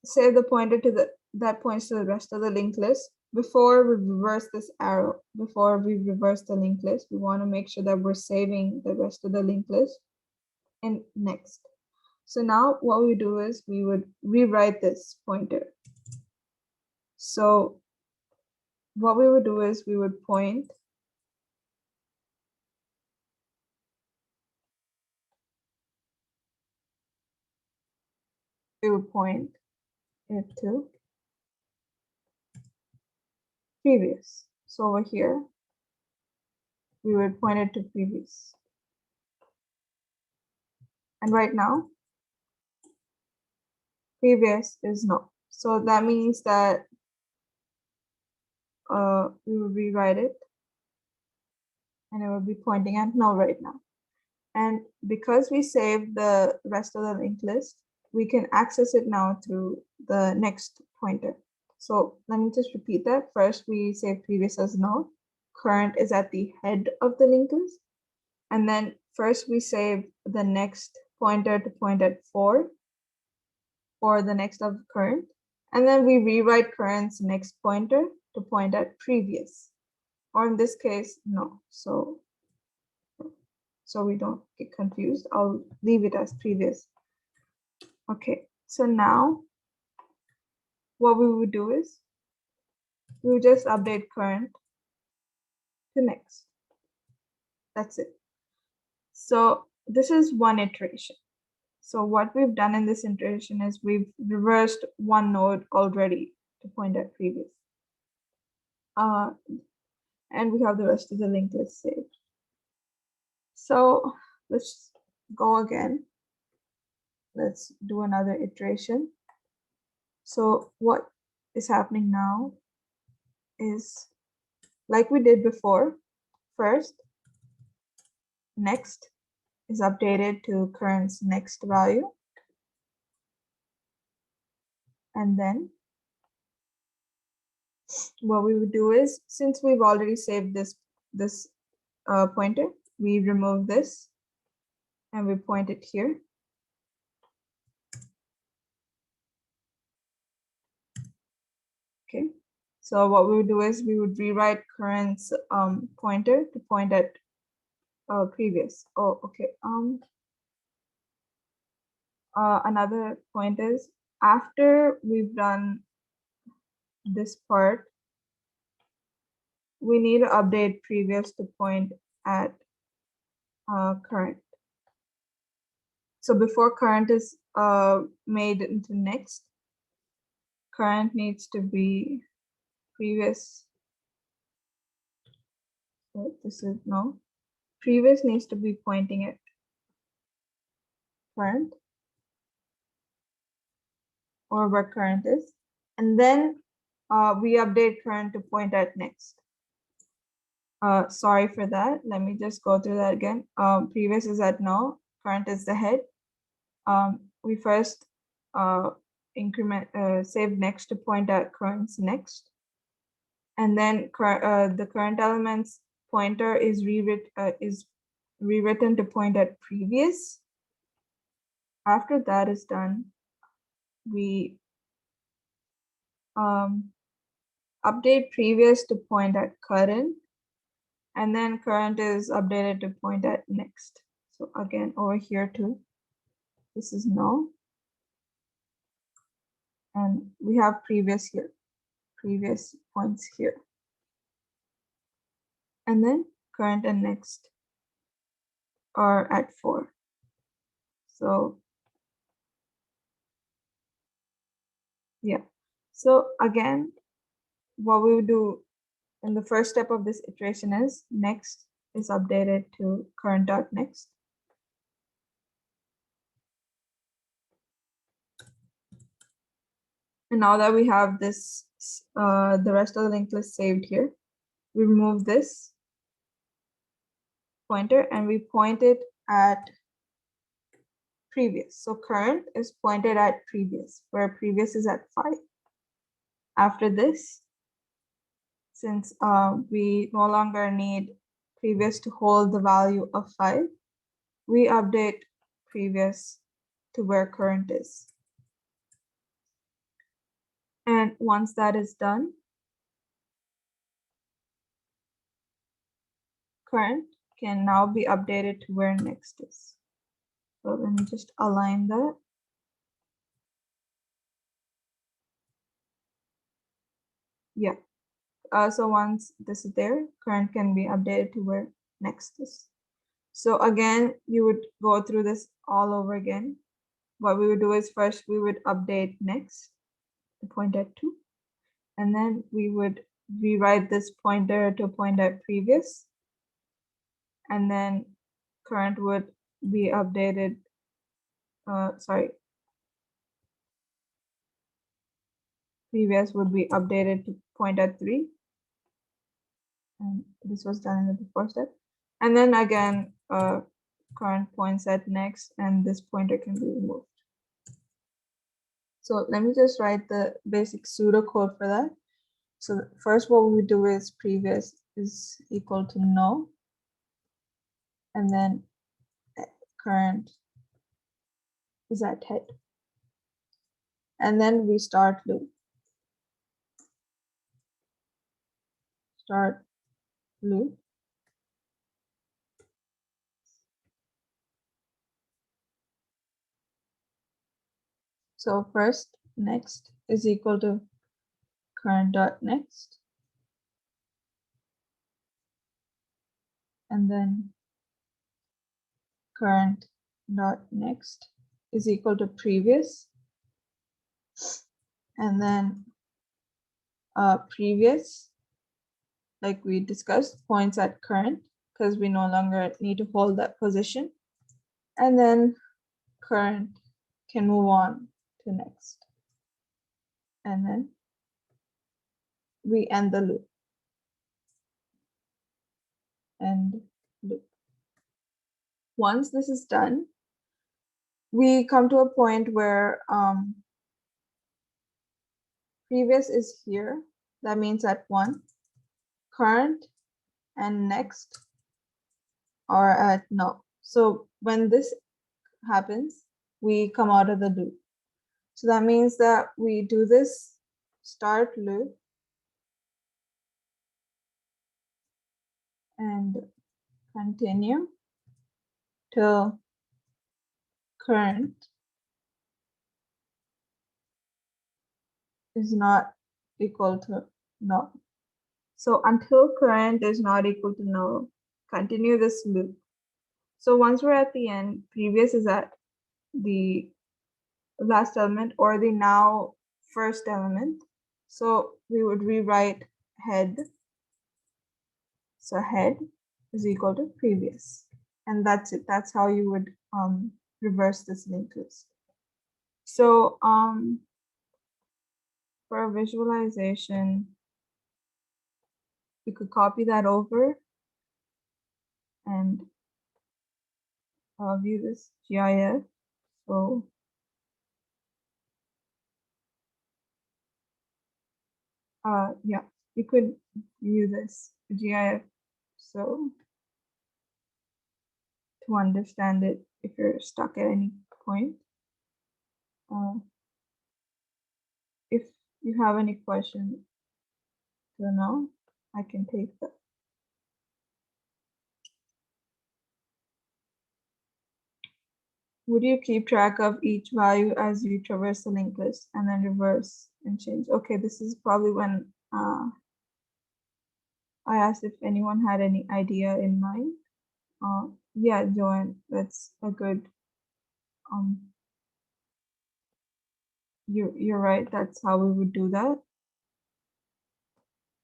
save the pointer to that points to the rest of the linked list. Before we reverse this arrow, before we reverse the linked list, we want to make sure that we're saving the rest of the linked list in next. So now what we do is we would rewrite this pointer. So what we would do is we would point it to previous. So over here, we would point it to previous. And right now, previous is no. So that means that we will rewrite it and it will be pointing at null right now. And because we saved the rest of the linked list, we can access it now through the next pointer. So let me just repeat that. First, we save previous as null. Current is at the head of the linked list. And then first we save the next pointer to point at 4 for the next of current. And then we rewrite current's next pointer to point at previous, or in this case, no. So we don't get confused. I'll leave it as previous. Okay, so now what we would do is we would just update current to next. That's it. So this is one iteration. So what we've done in this iteration is we've reversed one node already to point at previous. And we have the rest of the linked list saved. So let's go again. Let's do another iteration. So what is happening now is like we did before. First, next is updated to current's next value. And then what we would do is, since we've already saved this pointer, we remove this and we point it here. Okay, so what we would do is we would rewrite current's pointer to point at previous. Oh, okay. Another point is, after we've done this part, we need to update previous to point at current. So before current is made into next, current needs to be previous. So this is no. Previous needs to be pointing at current, or where current is. And then we update current to point at next. Sorry for that. Let me just go through that again. Previous is at null, current is the head. We first save next to point at current's next. And then the current element's pointer is rewritten to point at previous. After that is done, we update previous to point at current, and then current is updated to point at next. So again, over here too, this is null. And we have previous here, previous points here. And then current and next are at 4. So yeah, so again, what we would do in the first step of this iteration is next is updated to current dot next. And now that we have this, the rest of the linked list saved here, we remove this pointer and we point it at previous. So current is pointed at previous, where previous is at 5. After this, since we no longer need previous to hold the value of 5, we update previous to where current is. And once that is done, current can now be updated to where next is. So let me just align that. Yeah. So once this is there, current can be updated to where next is. So again, you would go through this all over again. What we would do is first we would update next to point at 2. And then we would rewrite this pointer to point at previous. And then current would be updated, previous would be updated to point at 3. And this was done in the before step. And then again, current points at next, and this pointer can be removed. So let me just write the basic pseudocode for that. So first what we do is previous is equal to no, and then current is at head. And then we start loop. Start loop. So first next is equal to current dot next. And then current dot next is equal to previous. And then previous, like we discussed, points at current because we no longer need to hold that position. And then current can move on to next. And then we end the loop. End loop. Once this is done, we come to a point where previous is here. That means at 1. Current and next are at no. So when this happens, we come out of the loop. So that means that we do this start loop and continue till current is not equal to no. So until current is not equal to no, continue this loop. So once we're at the end, previous is at the last element or the now first element. So we would rewrite head. So head is equal to previous. And that's it. That's how you would reverse this linked list. So for a visualization, we could copy that over and view this GIF. So yeah, you could view this GIF. So to understand it, if you're stuck at any point, if you have any questions to know, I can take that. Would you keep track of each value as you traverse the linked list and then reverse and change? Okay, this is probably when I asked if anyone had any idea in mind. Yeah, Joanne, that's a good, you're right, that's how we would do that.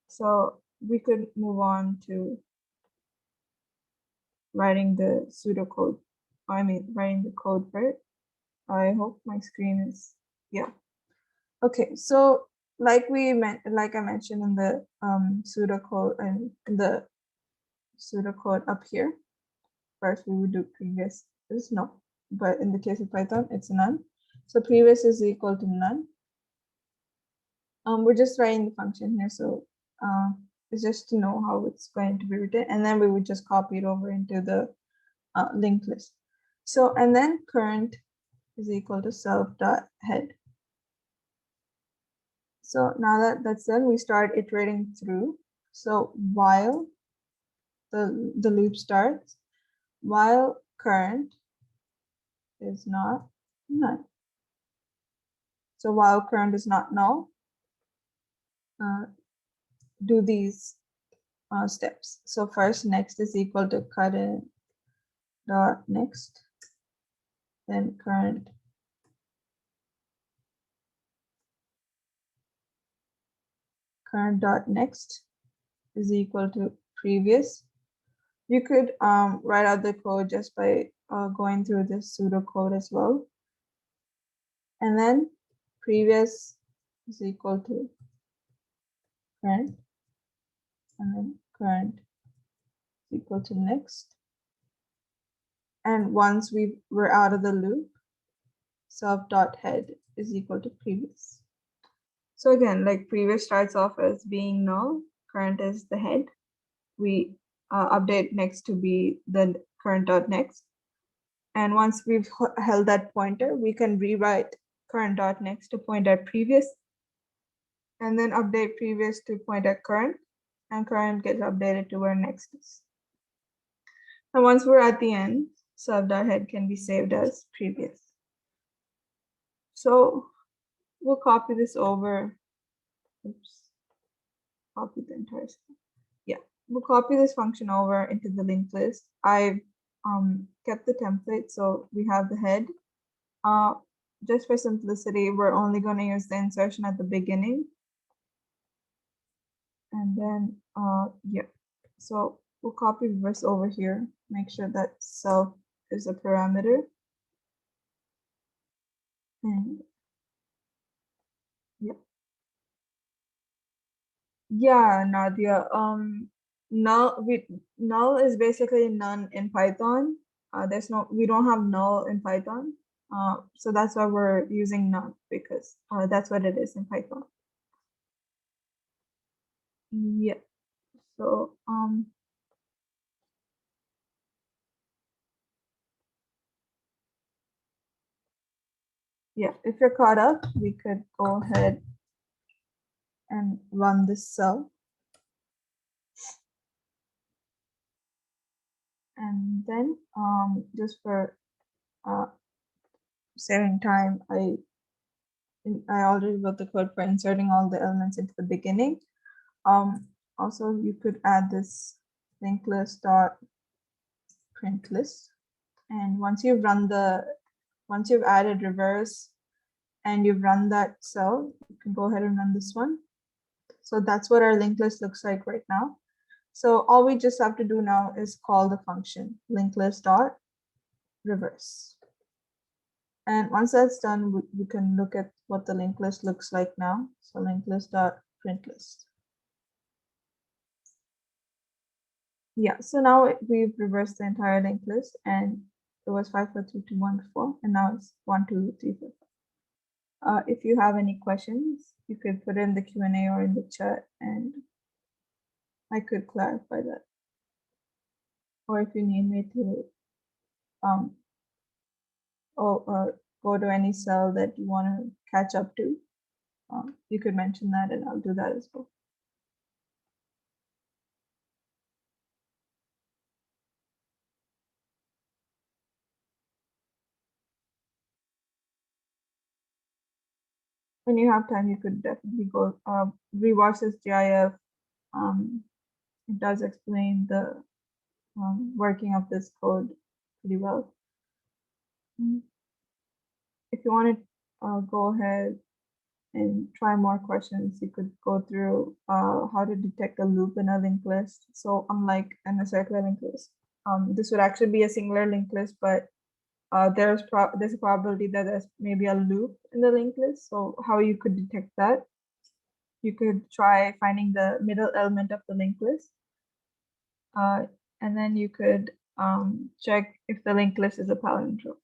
So we could move on to writing the pseudocode. I mean, writing the code for it. I hope my screen is, yeah. Okay, so like I mentioned in the pseudocode and in the pseudocode up here, first we would do previous is no, but in the case of Python, it's none. So previous is equal to none. We're just writing the function here, so it's just to know how it's going to be written, and then we would just copy it over into the linked list. So, and then current is equal to self.head. So now that that's done, we start iterating through. So while the loop starts, while current is not none. So while current is not null, do these steps. So first, next is equal to current dot next, then current dot next is equal to previous. You could write out the code just by going through this pseudo code as well. And then previous is equal to current, and then current is equal to next. And once we're out of the loop, self.head is equal to previous. So again, like previous starts off as being null, current is the head. We update next to be the current dot next. And once we've held that pointer, we can rewrite current dot next to point at previous, and then update previous to point at current, and current gets updated to where next is. And once we're at the end, self.head can be saved as previous. So we'll copy this over. Oops, copy the entire stuff. Yeah, we'll copy this function over into the linked list. I've kept the template, so we have the head. Just for simplicity, we're only going to use the insertion at the beginning. And then, yeah, so we'll copy reverse over here, make sure that self is a parameter. And yeah. Yeah, Nadia. Null is basically none in Python. We don't have null in Python. So that's why we're using none, because that's what it is in Python. Yeah. So yeah, if you're caught up, we could go ahead and run this cell. And then just for saving time, I already wrote the code for inserting all the elements into the beginning. Also, you could add this linked list dot print list, and once you've added reverse and you've run that cell, you can go ahead and run this one. So that's what our linked list looks like right now. So all we just have to do now is call the function linked list dot reverse. And once that's done, we can look at what the linked list looks like now. So linked list dot print list. Yeah, so now we've reversed the entire linked list, and it was 5, 4, 3, 2, 1 before, and now it's 1, 2, 3, 4. If you have any questions, you could put it in the Q&A or in the chat, and I could clarify that. Or if you need me to go to any cell that you want to catch up to, you could mention that, and I'll do that as well. When you have time, you could definitely go rewatch this GIF. It does explain the working of this code pretty well. If you want to go ahead and try more questions, you could go through how to detect a loop in a linked list. So unlike in a circular linked list, this would actually be a singular linked list, but there's a probability that there's maybe a loop in the linked list. So how you could detect that? You could try finding the middle element of the linked list, and then you could check if the linked list is a palindrome.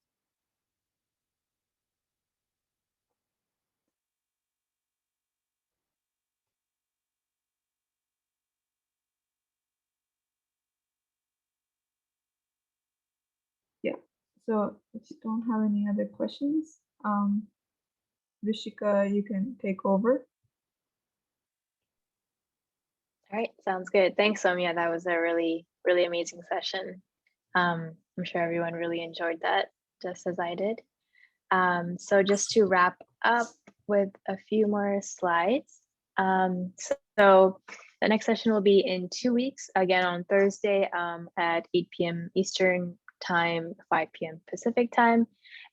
Yeah, so if you don't have any other questions, Rishika, you can take over. All right, sounds good. Thanks, Somya. That was a really, really amazing session. I'm sure everyone really enjoyed that, just as I did. So just to wrap up with a few more slides. So the next session will be in 2 weeks, again on Thursday at 8 p.m. Eastern time, 5 p.m. Pacific time.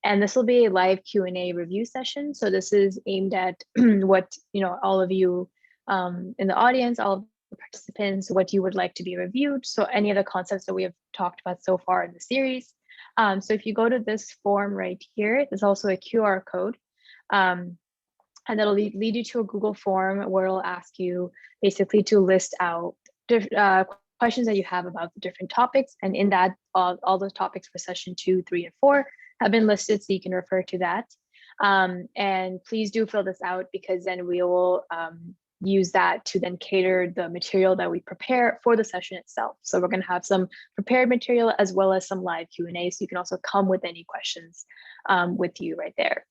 And this will be a live Q&A review session. So this is aimed at what, all of you in the audience, all of the participants, what you would like to be reviewed. So any of the concepts that we have talked about so far in the series. So if you go to this form right here, there's also a QR code. And that'll lead you to a Google form where it'll ask you basically to list out questions that you have about the different topics. And in that, all those topics for session 2, 3, and 4 have been listed, so you can refer to that. And please do fill this out, because then we will use that to then cater the material that we prepare for the session itself. So we're going to have some prepared material as well as some live Q&A, so you can also come with any questions with you right there.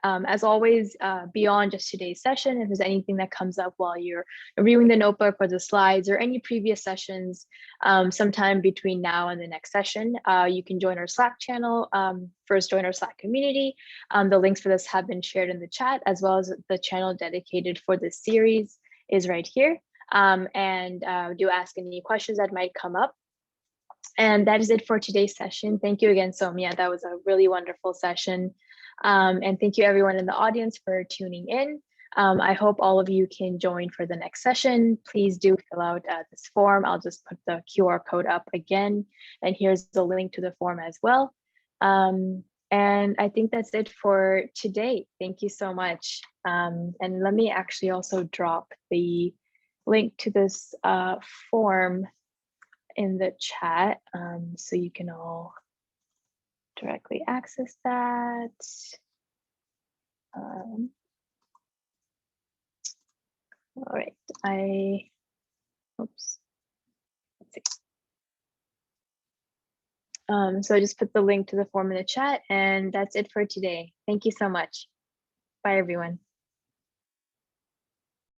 As always, beyond just today's session, if there's anything that comes up while you're reviewing the notebook or the slides or any previous sessions, sometime between now and the next session, you can join our Slack channel. First, join our Slack community. The links for this have been shared in the chat, as well as the channel dedicated for this series is right here. Do ask any questions that might come up. And that is it for today's session. Thank you again, Somya. That was a really wonderful session. And thank you everyone in the audience for tuning in. I hope all of you can join for the next session. Please do fill out this form. I'll just put the QR code up again. And here's the link to the form as well. And I think that's it for today. Thank you so much. And let me actually also drop the link to this form in the chat, so you can all directly access that. All right, oops. Let's see. So I just put the link to the form in the chat, and that's it for today. Thank you so much. Bye, everyone.